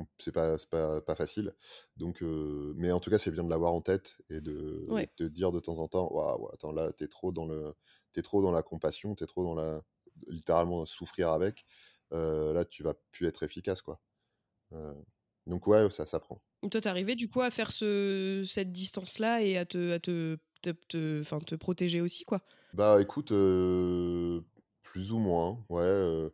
facile. Donc mais en tout cas, c'est bien de l'avoir en tête et Ouais. de te dire de temps en temps: «Waouh, attends, là, t'es trop dans la compassion, t'es trop dans la littéralement souffrir avec, là, tu vas plus être efficace, quoi». Heu, donc ouais, ça s'apprend. Toi, tu arrivais du coup à faire cette distance-là et enfin, te protéger aussi, quoi? Bah, écoute, plus ou moins, ouais,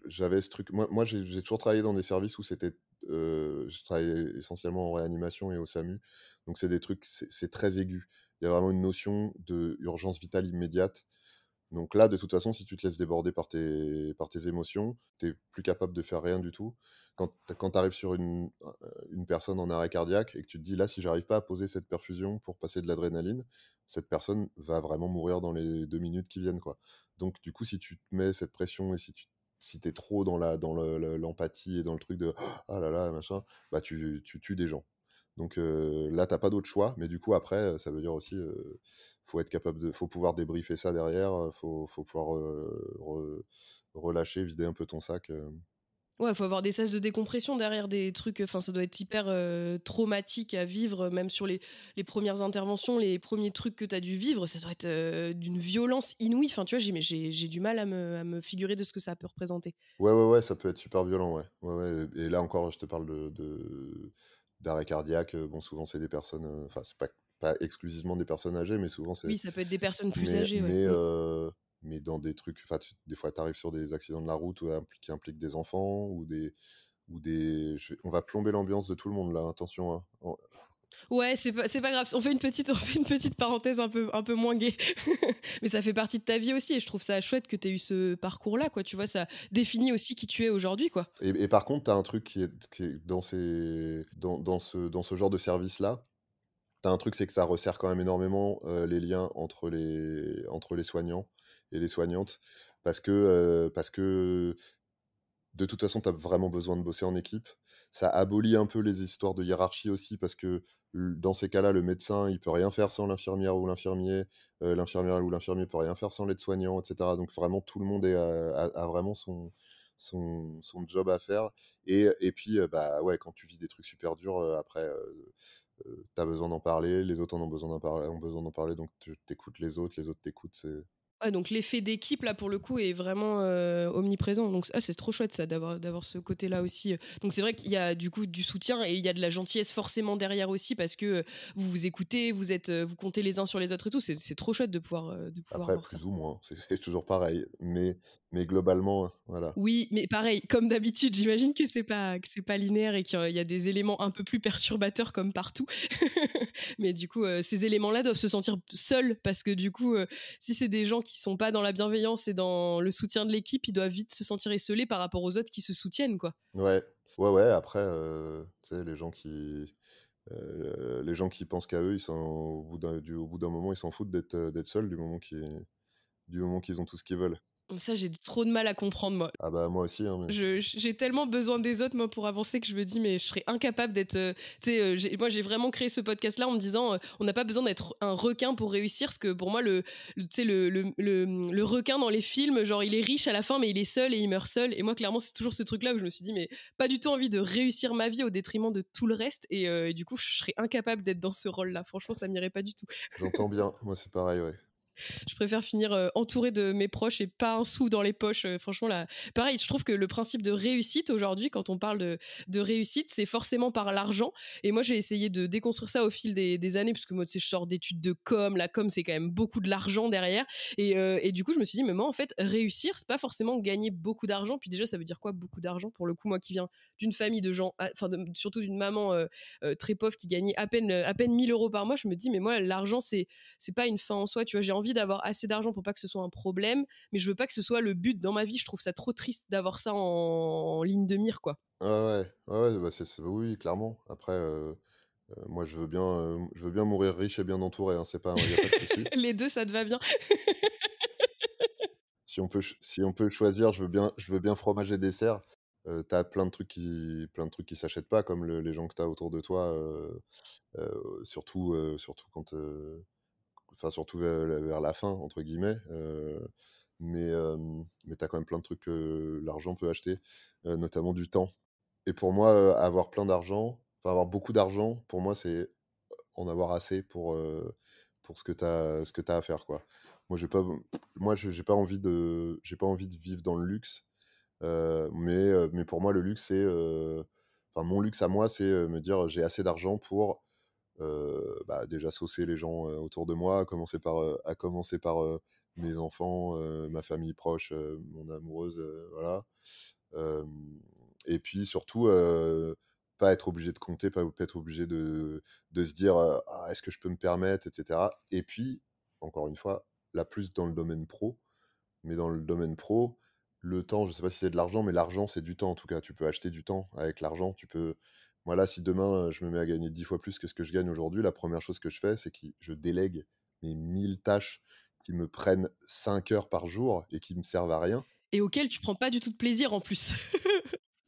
j'avais ce truc, moi j'ai toujours travaillé dans des services où je travaillais essentiellement en réanimation et au SAMU, donc c'est des trucs, c'est très aigu. Il y a vraiment une notion d'urgence vitale immédiate. Donc là, de toute façon, si tu te laisses déborder par tes émotions, tu plus capable de faire rien du tout. Quand tu arrives sur une personne en arrêt cardiaque et que tu te dis: «Là, si j'arrive pas à poser cette perfusion pour passer de l'adrénaline, cette personne va vraiment mourir dans les 2 minutes qui viennent, quoi». Donc du coup, si tu te mets cette pression et si tu es trop dans l'empathie et dans le truc de: «Ah là là, machin», bah, tu tues des gens. Donc là, t'as pas d'autre choix, mais du coup après, ça veut dire aussi, faut pouvoir débriefer ça derrière, faut pouvoir, relâcher, vider un peu ton sac, Ouais, faut avoir des sas de décompression derrière des trucs, enfin, ça doit être hyper, traumatique à vivre, même sur les premières interventions, les premiers trucs que tu as dû vivre, ça doit être, d'une violence inouïe. Enfin, tu vois, j'ai du mal à me figurer de ce que ça peut représenter. Ouais, ouais, ouais, ça peut être super violent, ouais. Ouais, ouais, et là encore, je te parle d'arrêt cardiaque, bon, souvent c'est des personnes, enfin, c'est pas exclusivement des personnes âgées, mais souvent c'est Oui, ça peut être des personnes plus mais âgées, ouais. mais Mmh. heu, mais dans des trucs, enfin, des fois, tu arrives sur des accidents de la route qui impliquent des enfants on va plomber l'ambiance de tout le monde là, attention, hein. Ouais, c'est pas grave. On fait une petite on fait une petite parenthèse un peu moins gaie. Mais ça fait partie de ta vie aussi et je trouve ça chouette que tu aies eu ce parcours-là, quoi. Tu vois, ça définit aussi qui tu es aujourd'hui, quoi. Et par contre, tu as un truc qui est dans ce genre de service-là, tu as un truc, c'est que ça resserre quand même énormément, les liens entre les soignants et les soignantes, parce que de toute façon, tu as vraiment besoin de bosser en équipe. Ça abolit un peu les histoires de hiérarchie aussi, parce que dans ces cas-là, le médecin, il peut rien faire sans l'infirmière ou l'infirmier, l'infirmière ou l'infirmier peut rien faire sans l'aide-soignant, et cetera. Donc vraiment, tout le monde a vraiment son job à faire. Et puis, bah ouais, quand tu vis des trucs super durs, après, tu as besoin d'en parler, les autres en ont besoin d'en parler, donc tu écoutes les autres t'écoutent. Ouais, donc l'effet d'équipe là pour le coup est vraiment omniprésent. Donc c'est trop chouette ça d'avoir ce côté-là aussi. Donc c'est vrai qu'il y a du coup du soutien et il y a de la gentillesse forcément derrière aussi parce que vous vous écoutez, vous comptez les uns sur les autres et tout. C'est trop chouette de pouvoir Après, voir ça. plus ou moins, c'est toujours pareil, mais globalement, voilà. Oui, mais pareil, comme d'habitude, j'imagine que c'est pas linéaire et qu'il y a des éléments un peu plus perturbateurs comme partout. Mais du coup, ces éléments-là doivent se sentir seuls parce que du coup, si c'est des gens qui sont pas dans la bienveillance et dans le soutien de l'équipe, ils doivent vite se sentir esseulés par rapport aux autres qui se soutiennent, quoi. Ouais, ouais, ouais, après, tu sais, les gens qui pensent qu'à eux, ils sont au bout d'un moment, ils s'en foutent d'être seuls du moment qu'ils ont tout ce qu'ils veulent. Ça, j'ai trop de mal à comprendre, moi. Ah bah, moi aussi, hein, mais J'ai tellement besoin des autres, moi, pour avancer, que je me dis, mais je serais incapable d'être. Tu sais, moi, j'ai vraiment créé ce podcast-là en me disant, on n'a pas besoin d'être un requin pour réussir, parce que pour moi, tu sais, le requin dans les films, genre, il est riche à la fin, mais il est seul et il meurt seul. Et moi, clairement, c'est toujours ce truc-là où je me suis dit, mais pas du tout envie de réussir ma vie au détriment de tout le reste. Et du coup, je serais incapable d'être dans ce rôle-là. Franchement, ça m'irait pas du tout. j'entends bien. Moi, c'est pareil, ouais. Je préfère finir entourée de mes proches et pas un sou dans les poches. Franchement, là, pareil, je trouve que le principe de réussite aujourd'hui, quand on parle de réussite, c'est forcément par l'argent. Et moi, j'ai essayé de déconstruire ça au fil des années, parce que moi, tu sais, je sors d'études de com. La com, c'est quand même beaucoup de l'argent derrière. Et du coup, je me suis dit, mais moi, en fait, réussir, c'est pas forcément gagner beaucoup d'argent. Puis déjà, ça veut dire quoi, beaucoup d'argent? Pour le coup, moi qui viens d'une famille de gens, enfin, surtout d'une maman très pauvre qui gagnait à peine 1 000 € par mois, je me dis, mais moi, l'argent, c'est pas une fin en soi, tu vois. J'ai envie d'avoir assez d'argent pour pas que ce soit un problème, mais je veux pas que ce soit le but dans ma vie. Je trouve ça trop triste d'avoir ça en ligne de mire, quoi. Ouais, ouais, ouais, ouais, bah, oui, clairement. Après, moi, je veux bien mourir riche et bien entouré, hein, il y a pas de souci. Les deux, ça te va bien? Si on peut choisir, je veux bien fromage et dessert. Tu plein de trucs qui s'achètent pas, comme les gens que tu as autour de toi, surtout quand, enfin, surtout vers la fin, entre guillemets. Mais tu as quand même plein de trucs que l'argent peut acheter, notamment du temps. Et pour moi, avoir plein d'argent, enfin avoir beaucoup d'argent, pour moi, c'est en avoir assez pour ce que tu à faire, quoi. Moi, j'ai pas envie de vivre dans le luxe, mais pour moi, le luxe, enfin, mon luxe à moi, c'est me dire j'ai assez d'argent pour bah, déjà saucer les gens autour de moi, à commencer par mes enfants, ma famille proche, mon amoureuse, voilà. Hem Et puis surtout, pas être obligé de compter, pas être obligé de se dire, «Ah, est-ce que je peux me permettre?» et cetera. Et puis, encore une fois, là, plus dans le domaine pro, mais dans le domaine pro, le temps, je sais pas si c'est de l'argent, mais l'argent, c'est du temps, en tout cas. Tu peux acheter du temps avec l'argent. Moi, là, si demain, je me mets à gagner 10 fois plus que ce que je gagne aujourd'hui, la première chose que je fais, c'est que je délègue mes 1000 tâches qui me prennent 5 heures par jour et qui me servent à rien. Et auquel tu prends pas du tout de plaisir en plus.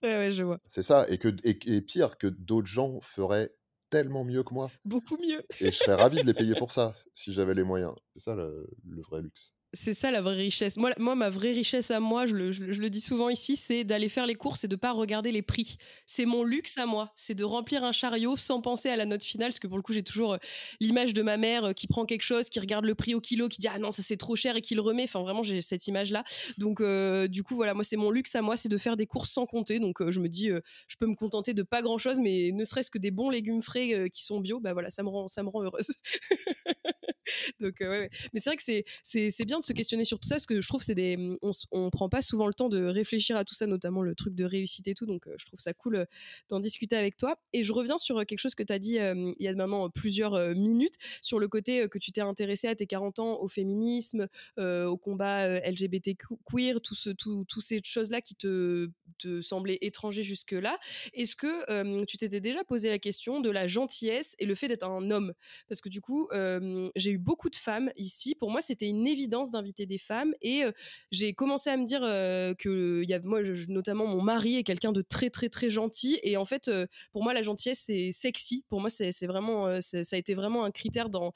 Ouais, ouais, je vois. C'est ça, et pire, que d'autres gens feraient tellement mieux que moi, Beaucoup mieux. et je serais ravi de les payer pour ça, si j'avais les moyens. C'est ça le vrai luxe. C'est ça la vraie richesse. Moi, ma vraie richesse à moi, je le dis souvent ici, c'est d'aller faire les courses et de pas regarder les prix. C'est mon luxe à moi. C'est de remplir un chariot sans penser à la note finale. Parce que pour le coup, j'ai toujours l'image de ma mère qui prend quelque chose, qui regarde le prix au kilo, qui dit ah non, ça c'est trop cher et qui le remet. Enfin, vraiment, j'ai cette image-là. Donc, du coup, voilà, moi, c'est mon luxe à moi, c'est de faire des courses sans compter. Donc, je me dis, je peux me contenter de pas grand-chose, mais ne serait-ce que des bons légumes frais qui sont bio, bah voilà, ça me rend heureuse. Donc, ouais, ouais. Mais c'est vrai que c'est bien de se questionner sur tout ça, parce que je trouve que on prend pas souvent le temps de réfléchir à tout ça, notamment le truc de réussite et tout. Donc, je trouve ça cool d'en discuter avec toi. Et je reviens sur quelque chose que tu as dit il y a maintenant plusieurs minutes, sur le côté que tu t'es intéressé à tes 40 ans au féminisme, au combat LGBT queer, toutes ces choses-là qui te semblaient étrangers jusque-là. Est-ce que tu t'étais déjà posé la question de la gentillesse et le fait d'être un homme? Parce que du coup, j'ai eu beaucoup de femmes ici. Pour moi, c'était une évidence d'inviter des femmes, et j'ai commencé à me dire que moi, notamment mon mari est quelqu'un de très très très gentil, et en fait, pour moi, la gentillesse c'est sexy. Pour moi, c'est vraiment ça a été vraiment un critère dans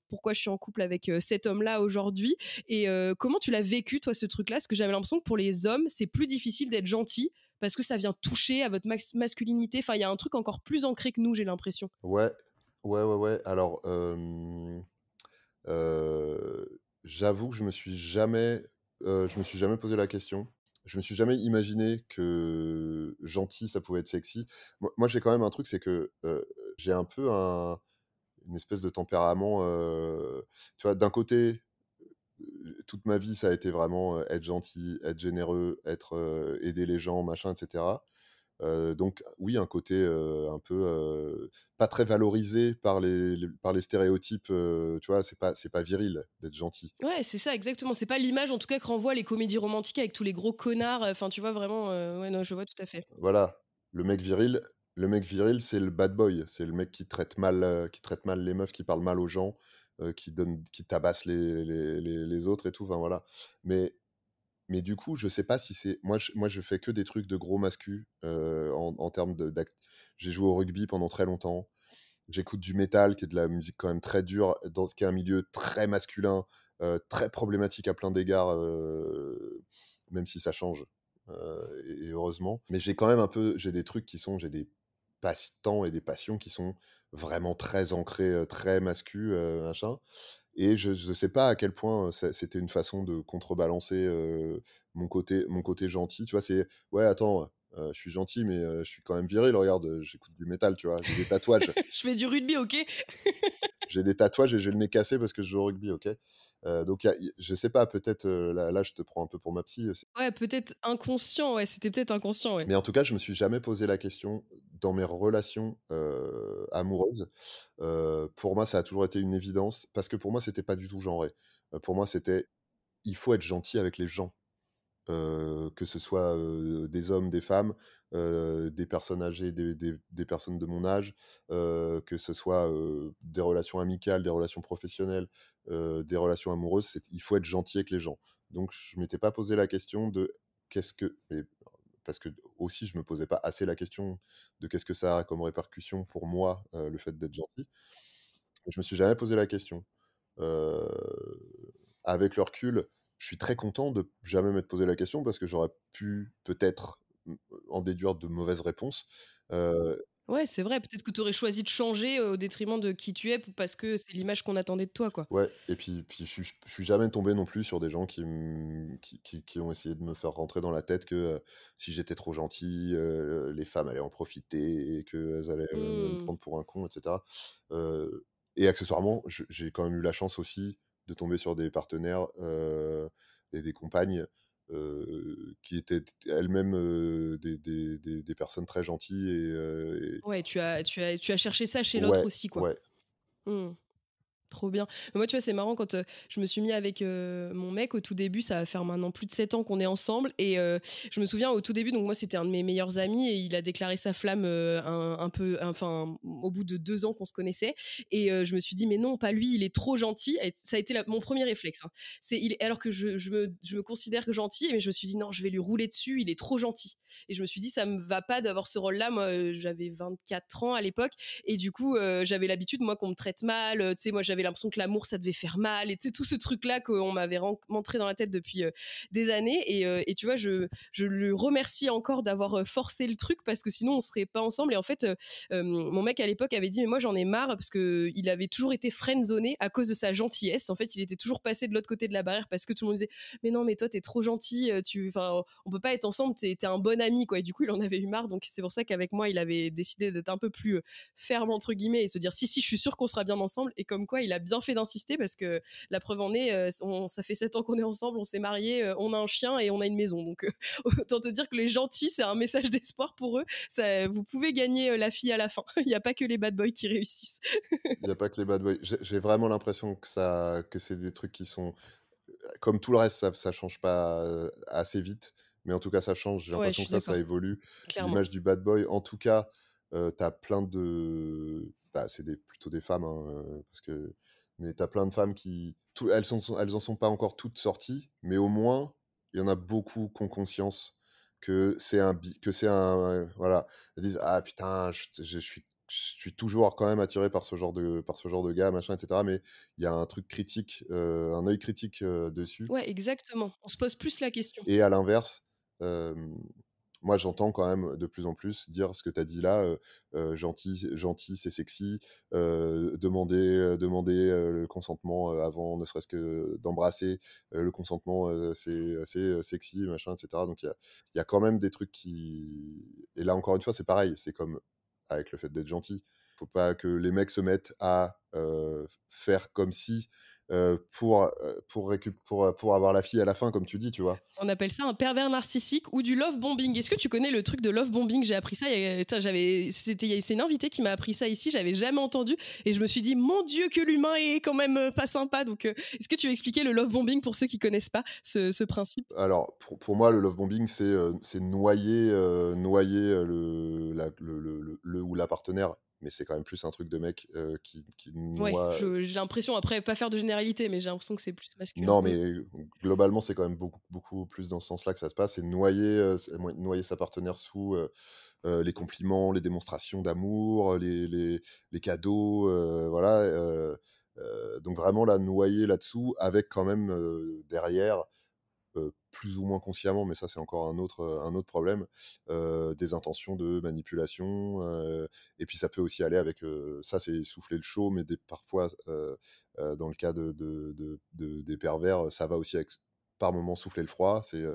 pourquoi je suis en couple avec cet homme-là aujourd'hui. Et comment tu l'as vécu toi, ce truc-là? Parce que j'avais l'impression que pour les hommes, c'est plus difficile d'être gentil parce que ça vient toucher à votre masculinité. Enfin, il y a un truc encore plus ancré que nous, j'ai l'impression. Ouais, ouais, ouais, ouais. Alors, j'avoue que je me suis jamais posé la question. Je me suis jamais imaginé que gentil, ça pouvait être sexy. Moi, j'ai quand même un truc, c'est que, j'ai un peu une espèce de tempérament, tu vois? D'un côté, toute ma vie, ça a été vraiment, être gentil, être généreux, aider les gens, machin, et cetera. Donc oui, un côté, un peu, pas très valorisé par les stéréotypes, tu vois? C'est pas viril d'être gentil. Ouais, c'est ça, exactement. C'est pas l'image, en tout cas, que renvoient les comédies romantiques avec tous les gros connards. Enfin, tu vois, vraiment. Ouais, non, je vois tout à fait. Voilà, le mec viril le mec viril, c'est le bad boy, c'est le mec qui traite mal les meufs, qui parle mal aux gens, qui tabasse les autres et tout, enfin voilà. Mais du coup, je sais pas si c'est moi je fais que des trucs de gros mascu, en termes de d'act j'ai joué au rugby pendant très longtemps. J'écoute du métal, qui est de la musique quand même très dure, dans ce qui est un milieu très masculin, très problématique à plein d'égards, même si ça change, et heureusement. Mais j'ai des trucs j'ai des passe-temps et des passions qui sont vraiment très ancrés, très masculins, machin. et je sais pas à quel point, c'était une façon de contrebalancer, mon côté gentil, tu vois? C'est: «Ouais, attends, je suis gentil, mais je suis quand même viril, regarde, j'écoute du métal», tu vois? J'ai des tatouages. Je fais du rugby, OK? J'ai des tatouages et j'ai le nez cassé parce que je joue au rugby, OK? Donc je sais pas, peut-être, là, je te prends un peu pour ma psy, Ouais, peut-être inconscient, ouais, c'était peut-être inconscient, ouais. mais en tout cas, je me suis jamais posé la question dans mes relations, amoureuses. Pour moi, ça a toujours été une évidence parce que pour moi, c'était pas du tout genré. Pour moi, c'était: il faut être gentil avec les gens. Que ce soit, des hommes, des femmes, des personnes âgées, des personnes de mon âge, que ce soit, des relations amicales, des relations professionnelles, des relations amoureuses, il faut être gentil avec les gens. Donc je m'étais pas posé la question de qu'est-ce que mais parce que aussi je me posais pas assez la question de qu'est-ce que ça a comme répercussion pour moi, le fait d'être gentil. Je me suis jamais posé la question. Heu, Avec le recul, je suis très content de jamais m'être posé la question parce que j'aurais pu peut-être, en déduire de mauvaises réponses. Heu, Ouais, c'est vrai, peut-être que tu aurais choisi de changer, au détriment de qui tu es parce que c'est l'image qu'on attendait de toi, quoi. ouais et puis je suis jamais tombé non plus sur des gens qui ont essayé de me faire rentrer dans la tête que, si j'étais trop gentil, les femmes allaient en profiter et qu'elles allaient, me Mmh. prendre pour un con et cetera. Heu et accessoirement, j'ai quand même eu la chance aussi de tomber sur des partenaires, et des compagnes, qui étaient elles-mêmes, des personnes très gentilles Ouais, tu as cherché ça chez l'autre ouais, aussi, quoi. ouais. Mmh. Trop bien. Moi, tu vois, c'est marrant quand, je me suis mis avec, mon mec au tout début, ça va faire maintenant plus de 7 ans qu'on est ensemble et je me souviens au tout début, donc moi, c'était un de mes meilleurs amis et il a déclaré sa flamme, un peu enfin, au bout de 2 ans qu'on se connaissait et je me suis dit: «Mais non, pas lui, il est trop gentil» et ça a été la mon premier réflexe, hein. C'est il est alors que je me considère que gentil, mais je me suis dit: «Non, je vais lui rouler dessus, il est trop gentil» et je me suis dit: «Ça me va pas d'avoir ce rôle-là». Moi, j'avais 24 ans à l'époque et du coup, j'avais l'habitude, moi, qu'on me traite mal. Tu sais, moi, j'avais l'impression que l'amour, ça devait faire mal. Et tu sais, tout ce truc-là qu'on m'avait montré dans la tête depuis des années. Et tu vois, je le remercie encore d'avoir forcé le truc parce que sinon, on serait pas ensemble. Et en fait, mon mec à l'époque avait dit, mais moi, j'en ai marre parce que il avait toujours été friendzoné à cause de sa gentillesse. En fait, il était toujours passé de l'autre côté de la barrière parce que tout le monde disait, mais non, mais toi, t'es trop gentil. Enfin, on peut pas être ensemble. T'es un bon ami, quoi. Et du coup, il en avait eu marre. Donc, c'est pour ça qu'avec moi, il avait décidé d'être un peu plus ferme entre guillemets et se dire si si je suis sûre qu'on sera bien ensemble et comme quoi il a bien fait d'insister parce que la preuve en est ça fait 7 ans qu'on est ensemble, on s'est mariés, on a un chien et on a une maison donc autant te dire que les gentils c'est un message d'espoir pour eux. Ça, vous pouvez gagner la fille à la fin. Il n'y a pas que les bad boys qui réussissent. Il y a pas que les bad boys. J'ai vraiment l'impression que c'est des trucs qui sont comme tout le reste, ça change pas, assez vite, mais en tout cas ça change. J'ai Ouais, je l'impression que suis ça d'accord, évolue. clairement. L'image du bad boy, en tout cas, tu plein c'est plutôt des femmes, hein, mais t'as plein de femmes elles en sont pas encore toutes sorties, mais au moins, il y en a beaucoup qui ont conscience que c'est un voilà. Elles disent: «Ah putain, je suis toujours quand même attiré par ce genre de gars, machin et cetera», mais il y a un truc critique, un œil critique, dessus. Ouais, exactement. On se pose plus la question. Et à l'inverse, hem, moi j'entends quand même de plus en plus dire ce que tu as dit là, gentil gentil, c'est sexy, demander le consentement, avant ne serait-ce que d'embrasser, le consentement, c'est sexy, machin et cetera. Donc il y a quand même des trucs qui et là encore une fois, c'est pareil, c'est comme avec le fait d'être gentil. Faut pas que les mecs se mettent à, faire comme si, pour avoir la fille à la fin, comme tu dis, tu vois? On appelle ça un pervers narcissique ou du love bombing. Est-ce que tu connais le truc de love bombing? J'ai appris ça. C'est une invitée qui m'a appris ça ici. J'avais jamais entendu et je me suis dit mon Dieu que l'humain est quand même pas sympa. Donc est-ce que tu veux expliquer le love bombing pour ceux qui connaissent pas ce principe? Alors, pour moi, le love bombing, c'est noyer, le ou la partenaire, mais c'est quand même plus un truc de mec, qui Ouais, noie j'ai l'impression après pas faire de généralité, mais j'ai l'impression que c'est plus masculin. non, Mm. mais globalement, c'est quand même beaucoup beaucoup plus dans ce sens-là que ça se passe. C'est noyer sa partenaire sous, les compliments, les démonstrations d'amour, les cadeaux, voilà, donc vraiment la noyer là-dessous avec quand même, derrière plus ou moins consciemment, mais ça, c'est encore un autre problème, des intentions de manipulation, et puis ça peut aussi aller avec, ça, c'est souffler le chaud, mais parfois, dans le cas des pervers, ça va aussi avec, par moments, souffler le froid. C'est,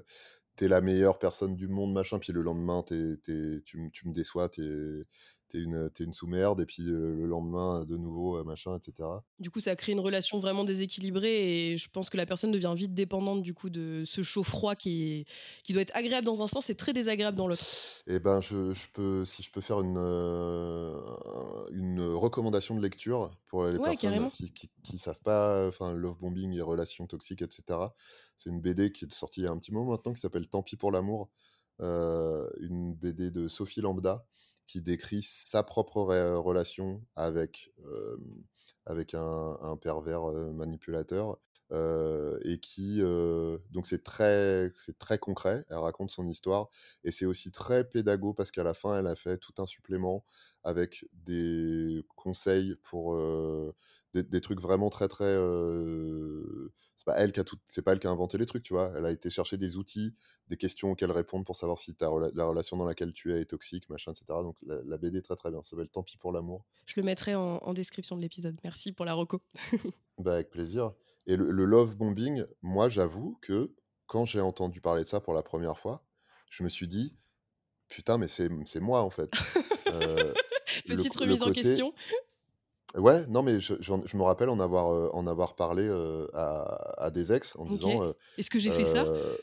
tu la meilleure personne du monde, machin, puis le lendemain, tu me déçois, t'es une sous-merde, et puis, le lendemain, de nouveau, machin, et cetera. Du coup, ça crée une relation vraiment déséquilibrée et je pense que la personne devient vite dépendante du coup de ce chaud-froid qui doit être agréable dans un sens et très désagréable dans l'autre. Et ben, si je peux faire une recommandation de lecture pour les Ouais, personnes carrément. qui savent pas, enfin, love bombing et relations toxiques, et cetera. C'est une BD qui est sortie il y a un petit moment maintenant, qui s'appelle Tant pis pour l'amour, une BD de Sophie Lambda, qui décrit sa propre relation avec un pervers, manipulateur, et donc c'est très concret. Elle raconte son histoire, et c'est aussi très pédago, parce qu'à la fin, elle a fait tout un supplément avec des conseils pour, des trucs vraiment très, très, c'est pas elle qui a inventé les trucs, tu vois? Elle a été chercher des outils, des questions auxquelles répondre pour savoir si la relation dans laquelle tu es est toxique, machin, et cetera. Donc la BD est très, très bien. Ça s'appelle Tant pis pour l'amour. Je le mettrai en description de l'épisode. Merci pour la reco. Bah, avec plaisir. Et le love bombing, moi, j'avoue que quand j'ai entendu parler de ça pour la première fois, je me suis dit: «Putain, mais c'est moi, en fait». Heu, Petite le remise en côté question. Ouais, non, mais je me rappelle en avoir parlé, à des ex, en OK. disant, Est-ce que j'ai fait ça? heu,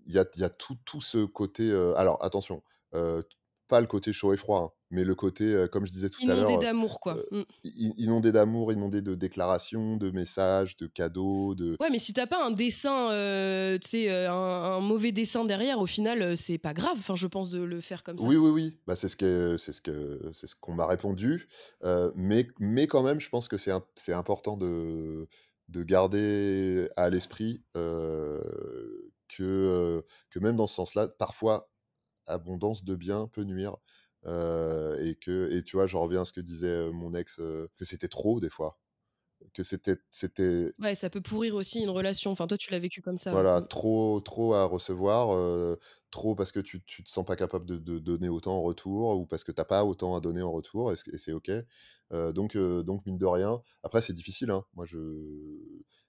il y a tout ce côté, alors attention, pas le côté chaud et froid, hein, mais le côté, comme je disais tout à Inondé l'heure, d'amour, quoi. Mmh. inondé d'amour, inondé de déclarations, de messages, de cadeaux, de Ouais, mais si t'as pas un dessin, tu sais, un mauvais dessin derrière, au final, c'est pas grave, enfin, je pense de le faire comme ça. Oui, oui, oui, bah, c'est ce qu'on m'a répondu, mais quand même, je pense que c'est important de garder à l'esprit, que même dans ce sens-là, parfois, abondance de bien peut nuire, et tu vois, j'en reviens à ce que disait, mon ex, que c'était trop des fois, que c'était Ouais, ça peut pourrir aussi une relation. Enfin, toi, tu l'as vécu comme ça, ouais. voilà, Mmh. trop à recevoir, trop parce que tu te sens pas capable de donner autant en retour, ou parce que t'as pas autant à donner en retour, et c'est OK. Donc mine de rien, après c'est difficile, hein. Moi,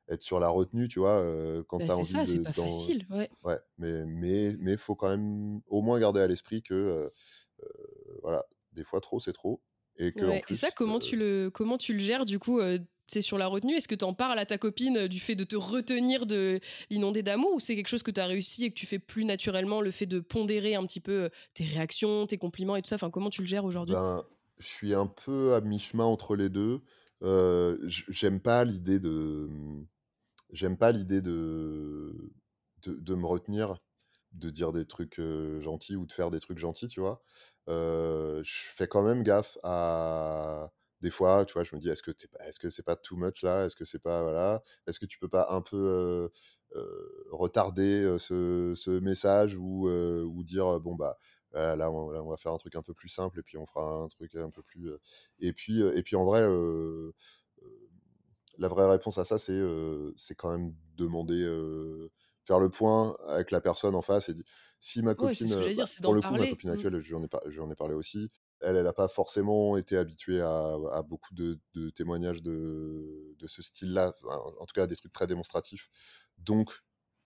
être sur la retenue, tu vois, quand Bah, t'as c'est envie ça, c'est de pas dans facile, ouais. ouais, mais faut quand même au moins garder à l'esprit que, voilà, des fois trop, c'est trop, et que en Ouais, et ça, plus, comment tu le gères du coup, tu sur la retenue? Est-ce que tu en parles à ta copine, du fait de te retenir de l'inonder d'amour ou c'est quelque chose que tu as réussi et que tu fais plus naturellement, le fait de pondérer un petit peu, tes réactions, tes compliments et tout ça? Enfin, comment tu le gères aujourd'hui? ben, je suis un peu à mi-chemin entre les 2. J'aime pas l'idée j'aime pas l'idée de me retenir, de dire des trucs, gentils, ou de faire des trucs gentils, tu vois? Je fais quand même gaffe à des fois, tu vois, je me dis: Est-ce que c'est pas too much là? Est-ce que c'est pas voilà? Est-ce que tu peux pas un peu, retarder, ce message, ou dire, bon, bah, là, on va faire un truc un peu plus simple, et puis on fera un truc un peu plus, et puis en vrai, la vraie réponse à ça, c'est quand même demander, faire le point avec la personne en face, et si ma Ouais, c'est copine, ce que j'allais dire, bah, c'est pour d'en le coup, ma parler. copine Mmh. actuelle, je lui en ai parlé aussi. Elle a pas forcément été habituée à beaucoup de témoignages de ce style-là, enfin, en tout cas des trucs très démonstratifs. Donc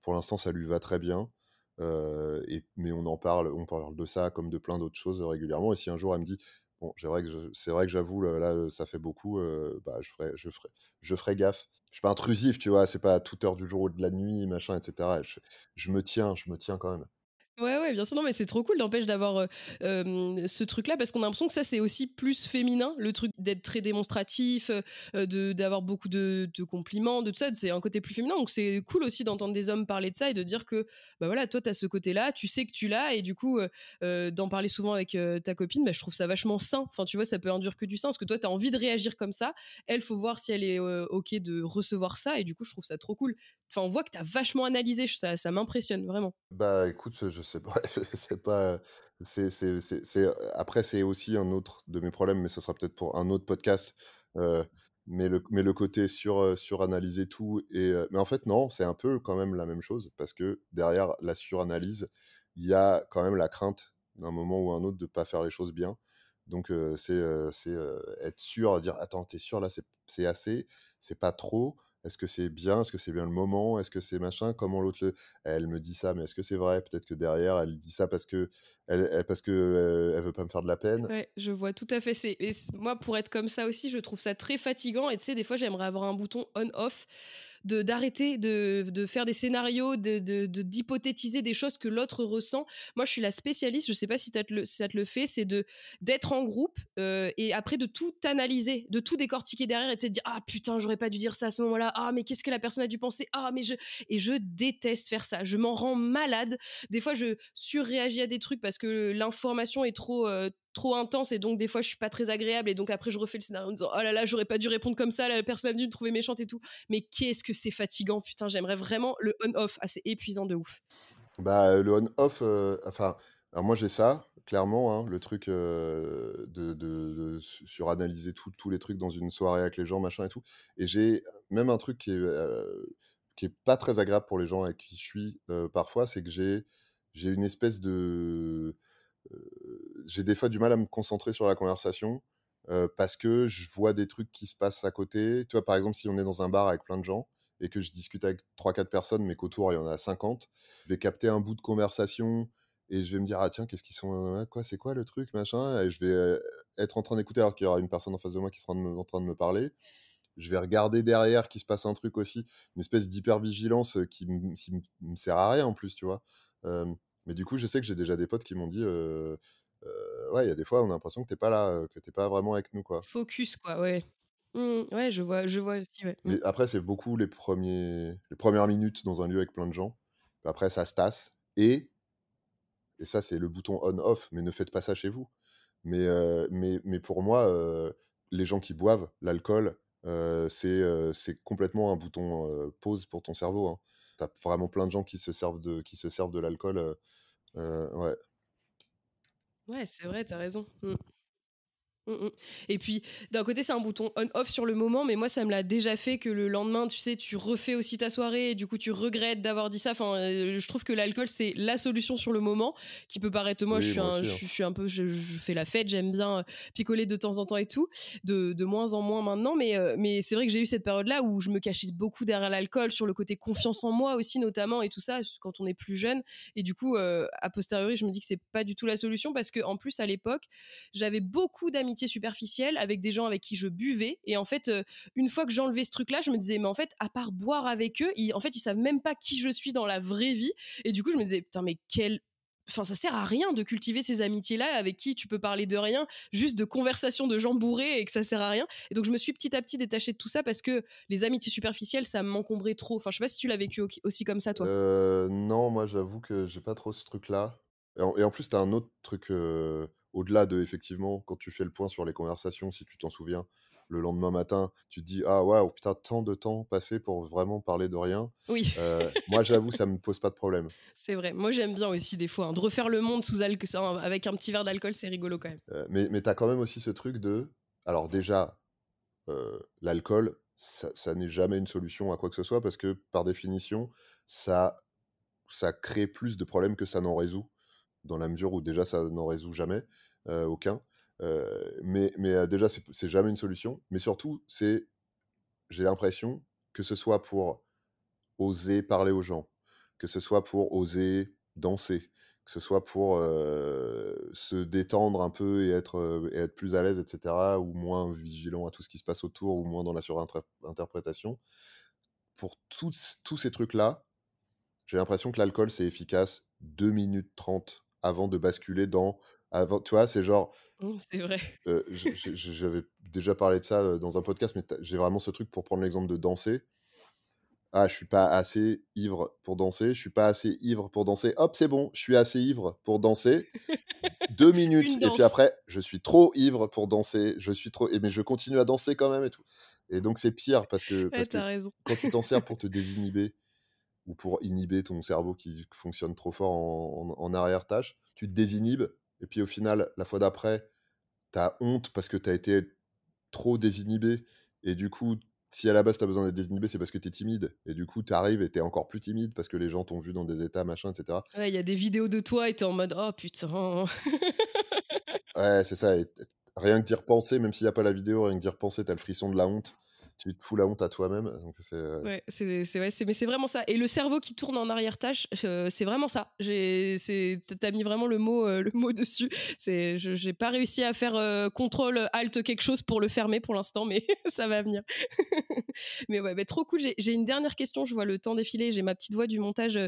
pour l'instant, ça lui va très bien, mais on parle de ça comme de plein d'autres choses, régulièrement, et si un jour elle me dit: «Bon, c'est vrai que j'avoue, là, ça fait beaucoup», bah, je ferai gaffe. Je suis pas intrusif, tu vois? C'est pas à toute heure du jour ou de la nuit, machin, et cetera. Je me tiens quand même. Ouais, ouais, bien sûr. Non, mais c'est trop cool, d'empêche d'avoir ce truc-là, parce qu'on a l'impression que ça, c'est aussi plus féminin, le truc d'être très démonstratif, d'avoir beaucoup de compliments, de tout ça. C'est un côté plus féminin. Donc, c'est cool aussi d'entendre des hommes parler de ça et de dire que, bah voilà, toi, tu as ce côté-là, tu sais que tu l'as, et du coup, d'en parler souvent avec ta copine, bah, je trouve ça vachement sain. Enfin, tu vois, ça peut induire que du sens, parce que toi, tu as envie de réagir comme ça. Elle, faut voir si elle est OK de recevoir ça. Et du coup, je trouve ça trop cool. Enfin, on voit que tu as vachement analysé. Ça m'impressionne vraiment. Bah, écoute, je sais pas, je sais pas, après c'est aussi un autre de mes problèmes, mais ce sera peut-être pour un autre podcast, heu mais le côté suranalyser tout mais en fait, non, c'est un peu quand même la même chose parce que derrière la suranalyse, il y a quand même la crainte d'un moment ou un autre de pas faire les choses bien. Donc être sûr, dire: «Attends, t'es sûr là, c'est assez? C'est pas trop? Est-ce que c'est bien? Est-ce que c'est bien le moment? Est-ce que c'est machin? Comment l'autre le elle me dit ça, mais est-ce que c'est vrai? Peut-être que derrière, elle dit ça parce que elle veut pas me faire de la peine». Ouais, je vois tout à fait. Moi, pour être comme ça aussi, je trouve ça très fatigant. Et tu sais, des fois, j'aimerais avoir un bouton on-off d'arrêter de faire des scénarios, d'hypothétiser des choses que l'autre ressent. Moi, je suis la spécialiste, je sais pas si ça te le fait, c'est d'être en groupe et après de tout analyser, de tout décortiquer derrière et de se dire ah putain, j'aurais pas dû dire ça à ce moment-là. Ah mais qu'est-ce que la personne a dû penser. Ah mais je déteste faire ça. Je m'en rends malade. Des fois, je surréagis à des trucs parce que l'information est trop intense et donc des fois je suis pas très agréable et donc après je refais le scénario en me disant oh là là j'aurais pas dû répondre comme ça, la personne a dû me trouver méchante et tout. Mais qu'est-ce que c'est fatigant, putain, j'aimerais vraiment le on-off. Ah, c'est épuisant de ouf. Bah, le on-off, enfin, alors moi j'ai ça, clairement, hein, le truc, de suranalyser tous les trucs dans une soirée avec les gens, machin et tout. Et j'ai même un truc qui est pas très agréable pour les gens avec qui je suis, parfois, c'est que j'ai une espèce de, j'ai des fois du mal à me concentrer sur la conversation, parce que je vois des trucs qui se passent à côté. Tu vois, par exemple, si on est dans un bar avec plein de gens et que je discute avec trois quatre personnes, mais qu'autour il y en a 50, je vais capter un bout de conversation et je vais me dire: «Ah tiens, qu'est-ce qu'ils sont, quoi, c'est quoi le truc, machin?» Et je vais, être en train d'écouter alors qu'il y aura une personne en face de moi qui sera en train de me parler. Je vais regarder derrière qu'il se passe un truc aussi, une espèce d'hypervigilance, qui me sert à rien en plus, tu vois? Mais du coup, je sais que j'ai déjà des potes qui m'ont dit, «Ouais, il y a des fois, on a l'impression que t'es pas là, que t'es pas vraiment avec nous, quoi». Focus, quoi, ouais. Ouais, je vois aussi, ouais. Mais après, c'est beaucoup les premières minutes dans un lieu avec plein de gens. Après, ça se tasse et ça, c'est le bouton on/off, mais ne faites pas ça chez vous. Mais pour moi, les gens qui boivent l'alcool, c'est complètement un bouton, pause pour ton cerveau, hein. Tu vraiment plein de gens qui se servent de l'alcool, ouais. Ouais, c'est vrai, t'as raison. Mmh. Et puis, d'un côté, c'est un bouton on-off sur le moment, mais moi, ça me l'a déjà fait que le lendemain, tu sais, tu refais aussi ta soirée et du coup, tu regrettes d'avoir dit ça. Enfin, je trouve que l'alcool, c'est la solution sur le moment, qui peut paraître, moi, Oui, moi aussi, hein. je suis un peu, je fais la fête, j'aime bien picoler de temps en temps et tout, de moins en moins maintenant, mais c'est vrai que j'ai eu cette période-là où je me cachais beaucoup derrière l'alcool, sur le côté confiance en moi aussi, notamment, et tout ça, quand on est plus jeune. Et du coup, a posteriori, je me dis que c'est pas du tout la solution parce que, en plus, à l'époque, j'avais beaucoup d'amitiés superficielles avec des gens avec qui je buvais. Et en fait, une fois que j'enlevais ce truc-là, je me disais, mais en fait, à part boire avec eux, en fait, ils savent même pas qui je suis dans la vraie vie. Et du coup, je me disais, putain, mais quel. Enfin, ça sert à rien de cultiver ces amitiés-là avec qui tu peux parler de rien, juste de conversations de gens bourrés et que ça sert à rien. Et donc, je me suis petit à petit détachée de tout ça parce que les amitiés superficielles, ça m'encombrait trop. Enfin, je sais pas si tu l'as vécu aussi comme ça, toi. Non, moi, j'avoue que j'ai pas trop ce truc-là. Et en plus, tu as un autre truc, au-delà de effectivement, quand tu fais le point sur les conversations, si tu t'en souviens, le lendemain matin, tu te dis: «Ah waouh, putain, tant de temps passé pour vraiment parler de rien». Oui. Moi, j'avoue, ça me pose pas de problème. C'est vrai. Moi, j'aime bien aussi des fois, hein, de refaire le monde avec un petit verre d'alcool, c'est rigolo quand même. Mais tu as quand même aussi ce truc de alors déjà, l'alcool, ça n'est jamais une solution à quoi que ce soit parce que, par définition, ça ça crée plus de problèmes que ça n'en résout. Dans la mesure où déjà ça n'en résout jamais, aucun. Mais déjà c'est jamais une solution, mais surtout j'ai l'impression que ce soit pour oser parler aux gens, que ce soit pour oser danser, que ce soit pour, se détendre un peu et être plus à l'aise et cetera ou moins vigilant à tout ce qui se passe autour ou moins dans la interprétation. Pour tous ces trucs-là, j'ai l'impression que l'alcool, c'est efficace 2 minutes 30 avant de basculer tu vois? C'est genre, C'est vrai. j'avais déjà parlé de ça, dans un podcast, mais j'ai vraiment ce truc pour prendre l'exemple de danser. Ah, je suis pas assez ivre pour danser, je suis pas assez ivre pour danser. Hop, c'est bon, je suis assez ivre pour danser. 2 minutes Une et puis danse. après, je suis trop ivre pour danser, je suis trop mais je continue à danser quand même et tout. Et donc c'est pire parce que Ouais, parce tu que raison. quand tu t'en sers pour te désinhiber ou pour inhiber ton cerveau qui fonctionne trop fort en arrière-tâche, tu te désinhibes et puis au final, la fois d'après, tu as honte parce que tu as été trop désinhibé Et du coup, si à la base, tu as besoin d'être désinhibé, c'est parce que tu es timide et du coup, tu arrives et tu es encore plus timide parce que les gens t'ont vu dans des états, machin et cetera. Ouais, il y a des vidéos de toi et tu es en mode: «Oh putain». Ouais, c'est ça et rien que d'y repenser, même s'il y a pas la vidéo, rien que d'y repenser, tu as le frisson de la honte. Tu te fous la honte à toi-même, donc Ouais, mais c'est vraiment ça. Et le cerveau qui tourne en arrière-tâche, c'est vraiment ça. T'as mis vraiment le mot dessus. J'ai pas réussi à faire contrôle alt quelque chose pour le fermer pour l'instant, mais ça va venir. Mais ouais, bah, trop cool. J'ai une dernière question. Je vois le temps défiler. J'ai ma petite voix du montage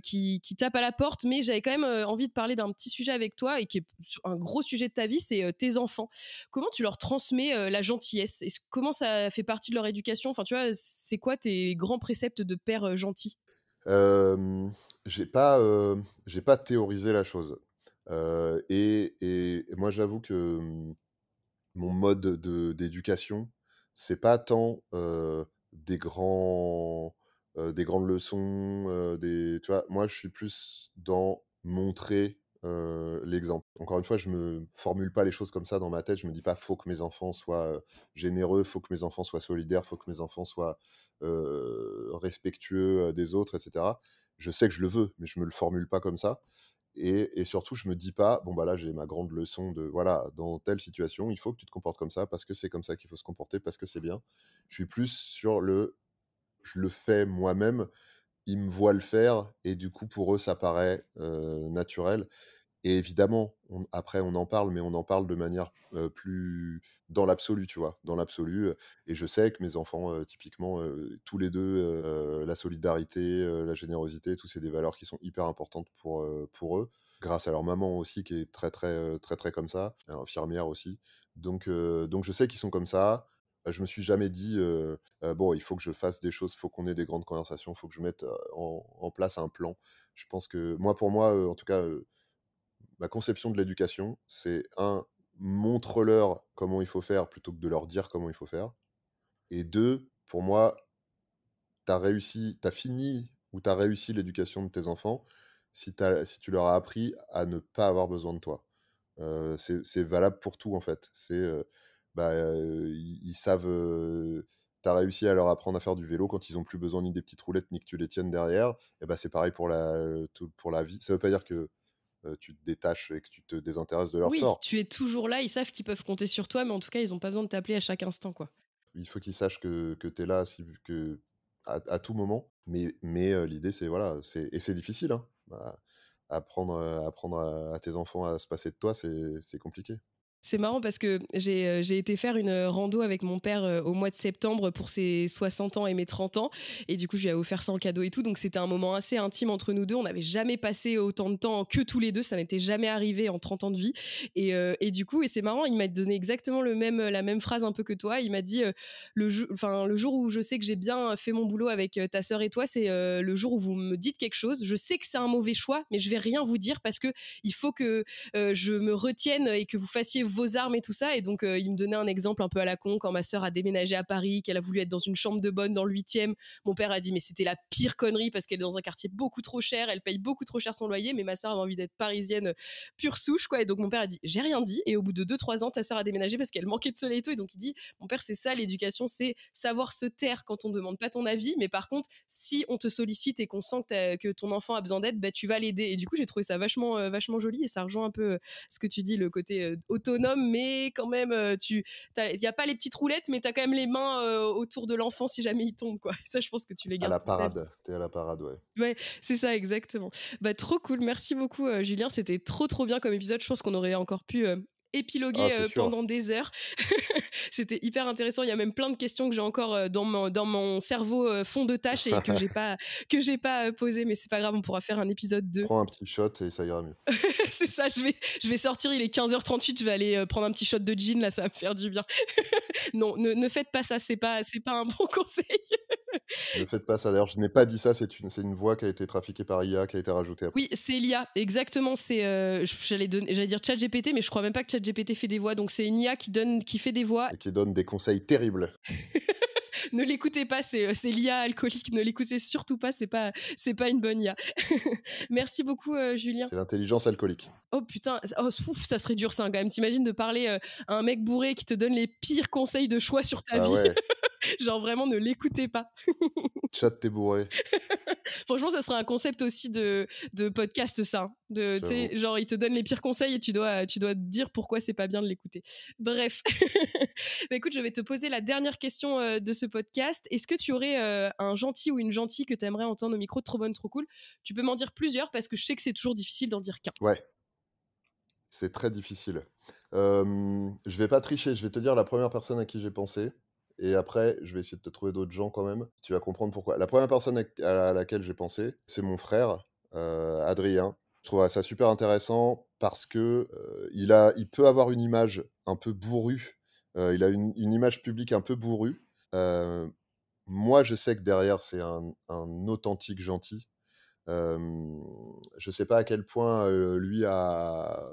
qui tape à la porte, mais j'avais quand même envie de parler d'un petit sujet avec toi et qui est un gros sujet de ta vie, c'est tes enfants. Comment tu leur transmets la gentillesse? Comment ça fait partie de leur éducation? Enfin, tu vois, c'est quoi tes grands préceptes de père gentil? Hem, j'ai pas théorisé la chose, et moi j'avoue que, mon mode d'éducation, c'est pas tant, des grandes leçons, tu vois? Moi, je suis plus dans montrer, l'exemple. Encore une fois, je me formule pas les choses comme ça dans ma tête. Je me dis pas: «Faut que mes enfants soient, généreux, faut que mes enfants soient solidaires, faut que mes enfants soient, respectueux, des autres» et cetera. Je sais que je le veux, mais je me le formule pas comme ça. Et surtout, je me dis pas: «Bon, bah, là, j'ai ma grande leçon de voilà, dans telle situation, il faut que tu te comportes comme ça, parce que c'est comme ça qu'il faut se comporter, parce que c'est bien». Je suis plus sur le je le fais moi-même, ils me voient le faire et du coup, pour eux, ça paraît, naturel. Et évidemment, après on en parle, mais on en parle de manière, plus dans l'absolu, tu vois? Dans l'absolu, et je sais que mes enfants, typiquement, tous les 2, la solidarité, la générosité, tout c'est des valeurs qui sont hyper importantes pour eux. Grâce à leur maman aussi qui est très, très, très, très comme ça, infirmière aussi. Donc je sais qu'ils sont comme ça. Je me suis jamais dit, «Bon, il faut que je fasse des choses, il faut qu'on ait des grandes conversations, il faut que je mette, en place un plan». Je pense que pour moi, en tout cas, ma conception de l'éducation, c'est un, montre-leur comment il faut faire plutôt que de leur dire comment il faut faire. Et 2, pour moi, tu as fini ou tu as réussi l'éducation de tes enfants si tu leur as appris à ne pas avoir besoin de toi. C'est valable pour tout en fait. Ils savent, tu as réussi à leur apprendre à faire du vélo quand ils ont plus besoin ni des petites roulettes ni que tu les tiennes derrière, et bah, c'est pareil pour la vie. Ça veut pas dire que tu te détaches et que tu te désintéresses de leur Oui, sort. tu es toujours là, ils savent qu'ils peuvent compter sur toi, mais en tout cas, ils ont pas besoin de t'appeler à chaque instant, quoi. Il faut qu'ils sachent que tu es là à tout moment. Mais l'idée, c'est voilà, c'est difficile, hein. Apprendre à tes enfants à se passer de toi, c'est compliqué. C'est marrant parce que j'ai été faire une rando avec mon père au mois de septembre pour ses 60 ans et mes 30 ans. Et du coup, je lui ai offert ça en cadeau et tout. Donc, c'était un moment assez intime entre nous deux. On n'avait jamais passé autant de temps que tous les deux. Ça n'était jamais arrivé en 30 ans de vie. Et du coup, et c'est marrant, il m'a donné exactement la même phrase un peu que toi. Il m'a dit le jour où je sais que j'ai bien fait mon boulot avec ta sœur et toi, c'est le jour où vous me dites quelque chose. Je sais que c'est un mauvais choix, mais je vais rien vous dire parce que il faut que je me retienne et que vous fassiez vos armes et tout ça. Et donc, il me donnait un exemple un peu à la con quand ma sœur a déménagé à Paris, qu'elle a voulu être dans une chambre de bonne dans le 8e. Mon père a dit, mais c'était la pire connerie parce qu'elle est dans un quartier beaucoup trop cher, elle paye beaucoup trop cher son loyer, mais ma sœur avait envie d'être parisienne pure souche, quoi. Et donc, mon père a dit, j'ai rien dit. Et au bout de 2-3 ans, ta sœur a déménagé parce qu'elle manquait de soleil et tout. Et donc, il dit, mon père, c'est ça l'éducation, c'est savoir se taire quand on demande pas ton avis, mais par contre, si on te sollicite et qu'on sent que ton enfant a besoin d'aide, bah, tu vas l'aider. Et du coup, j'ai trouvé ça vachement joli et ça rejoint un peu ce que tu dis, le côté autonome, mais quand même, il n'y a pas les petites roulettes, mais tu as quand même les mains autour de l'enfant si jamais il tombe, quoi. Et ça, je pense que tu les À gardes la toute ta vie. parade, tu es à la parade, ouais. Ouais, c'est ça, exactement. Bah, trop cool. Merci beaucoup, Julien. C'était trop bien comme épisode. Je pense qu'on aurait encore pu Ah, épiloguer c'est sûr. pendant des heures. C'était hyper intéressant. Il y a même plein de questions que j'ai encore dans mon cerveau fond de tâche et que j'ai pas posé, mais c'est pas grave, on pourra faire un épisode 2. Prends un petit shot et ça ira mieux. C'est ça, je vais sortir, il est 15h38, je vais aller prendre un petit shot de gin, là, ça va me faire du bien. Non, ne faites pas ça, c'est pas un bon conseil. Ne faites pas ça. D'ailleurs, je n'ai pas dit ça, c'est une voix qui a été trafiquée par IA, qui a été rajoutée après. Oui, c'est l'IA, exactement. J'allais dire ChatGPT, mais je crois même pas que ChatGPT fait des voix. Donc c'est une IA qui fait des voix. Et qui donne des conseils terribles. Ne l'écoutez pas, c'est l'IA alcoolique. Ne l'écoutez surtout pas. C'est pas une bonne IA. Merci beaucoup, Julien. C'est l'intelligence alcoolique. Oh putain, ça serait dur ça quand même. T'imagines de parler à un mec bourré qui te donne les pires conseils de choix sur ta vie. Ouais. Genre vraiment ne l'écoutez pas. Chat, t'es bourré. Franchement, ça serait un concept aussi de podcast, ça. Tu sais, genre, il te donne les pires conseils et tu dois te dire pourquoi c'est pas bien de l'écouter. Bref. Bah, écoute, je vais te poser la dernière question de ce podcast. Est-ce que tu aurais un gentil ou une gentille que tu aimerais entendre au micro de Trop Bonne, Trop Cool? Tu peux m'en dire plusieurs parce que je sais que c'est toujours difficile d'en dire qu'un. Ouais, c'est très difficile. Je vais pas tricher, je vais te dire la première personne à qui j'ai pensé. Et après, je vais essayer de te trouver d'autres gens quand même. Tu vas comprendre pourquoi. La première personne à laquelle j'ai pensé, c'est mon frère, Adrien. Je trouve ça super intéressant parce que il peut avoir une image un peu bourrue. Il a une image publique un peu bourrue. Moi, je sais que derrière, c'est un authentique gentil. Je sais pas à quel point lui a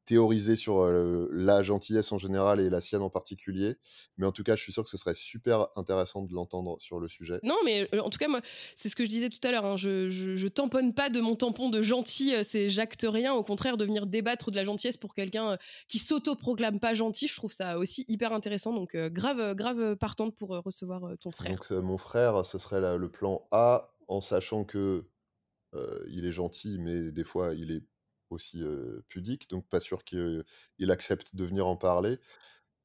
théoriser sur la gentillesse en général et la sienne en particulier. Mais en tout cas, je suis sûr que ce serait super intéressant de l'entendre sur le sujet. Non, mais en tout cas, moi, c'est ce que je disais tout à l'heure. Hein, je tamponne pas de mon tampon de gentil, j'acte rien. Au contraire, de venir débattre de la gentillesse pour quelqu'un qui s'auto-proclame pas gentil, je trouve ça aussi hyper intéressant. Donc, grave partante pour recevoir ton frère. Donc, mon frère, ce serait le plan A, en sachant que il est gentil, mais des fois, il est aussi pudique, donc pas sûr qu'il accepte de venir en parler.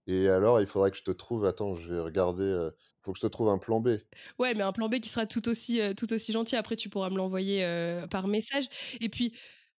Et alors, il faudrait que je te trouve, attends, je vais regarder, faut que je te trouve un plan B. Ouais, mais un plan B qui sera tout aussi gentil. Après, tu pourras me l'envoyer par message. Et puis,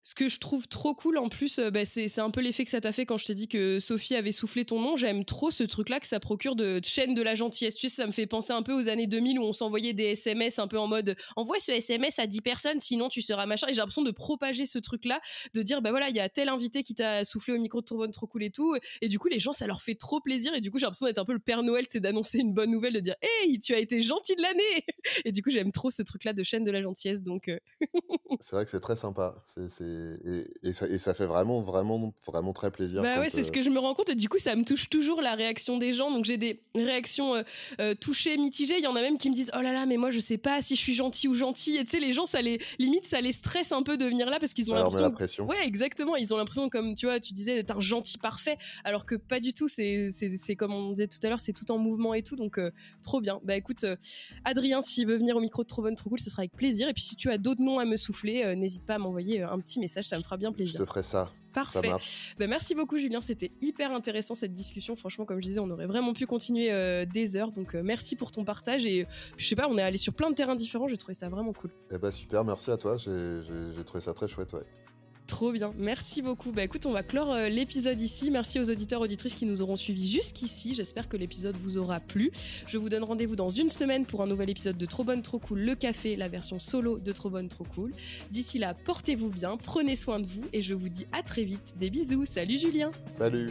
ce que je trouve trop cool en plus, c'est un peu l'effet que ça t'a fait quand je t'ai dit que Sophie avait soufflé ton nom. J'aime trop ce truc-là que ça procure de chaîne de la gentillesse. Tu sais, ça me fait penser un peu aux années 2000 où on s'envoyait des SMS un peu en mode envoie ce SMS à 10 personnes, sinon tu seras machin. Et j'ai l'impression de propager ce truc-là, de dire bah voilà, il y a tel invité qui t'a soufflé au micro de Trop Bonne, Trop Cool et tout. Et du coup, les gens, ça leur fait trop plaisir. Et du coup, j'ai l'impression d'être un peu le Père Noël, c'est d'annoncer une bonne nouvelle, de dire hey, tu as été gentil de l'année. Et du coup, j'aime trop ce truc-là de chaîne de la gentillesse. Donc. C'est vrai que c'est très sympa. Et ça fait vraiment, vraiment, vraiment très plaisir. Bah ouais, c'est ce que je me rends compte et du coup ça me touche toujours la réaction des gens. Donc j'ai des réactions touchées, mitigées. Il y en a même qui me disent oh là là mais moi je sais pas si je suis gentil ou gentil. Et tu sais les gens ça les stresse un peu de venir là parce qu'ils ont l'impression. La pression. Ouais exactement. Ils ont l'impression comme tu vois tu disais d'être un gentil parfait alors que pas du tout. C'est comme on disait tout à l'heure c'est tout en mouvement et tout donc trop bien. Bah écoute Adrien s'il veut venir au micro de Trop Bonne Trop Cool ça sera avec plaisir. Et puis si tu as d'autres noms à me souffler n'hésite pas à m'envoyer un petit message ça me fera bien plaisir. Je te ferai ça. Parfait. Bah, merci beaucoup Julien, c'était hyper intéressant cette discussion. Franchement, comme je disais, on aurait vraiment pu continuer des heures. Donc merci pour ton partage. Et je sais pas, on est allé sur plein de terrains différents. J'ai trouvé ça vraiment cool. Eh bah super, merci à toi. J'ai trouvé ça très chouette, ouais. Trop bien, merci beaucoup. Bah écoute, on va clore l'épisode ici. Merci aux auditeurs, auditrices qui nous auront suivis jusqu'ici. J'espère que l'épisode vous aura plu. Je vous donne rendez-vous dans une semaine pour un nouvel épisode de Trop Bonne, Trop Cool, le café, la version solo de Trop Bonne, Trop Cool. D'ici là, portez-vous bien, prenez soin de vous et je vous dis à très vite. Des bisous, salut Julien. Salut.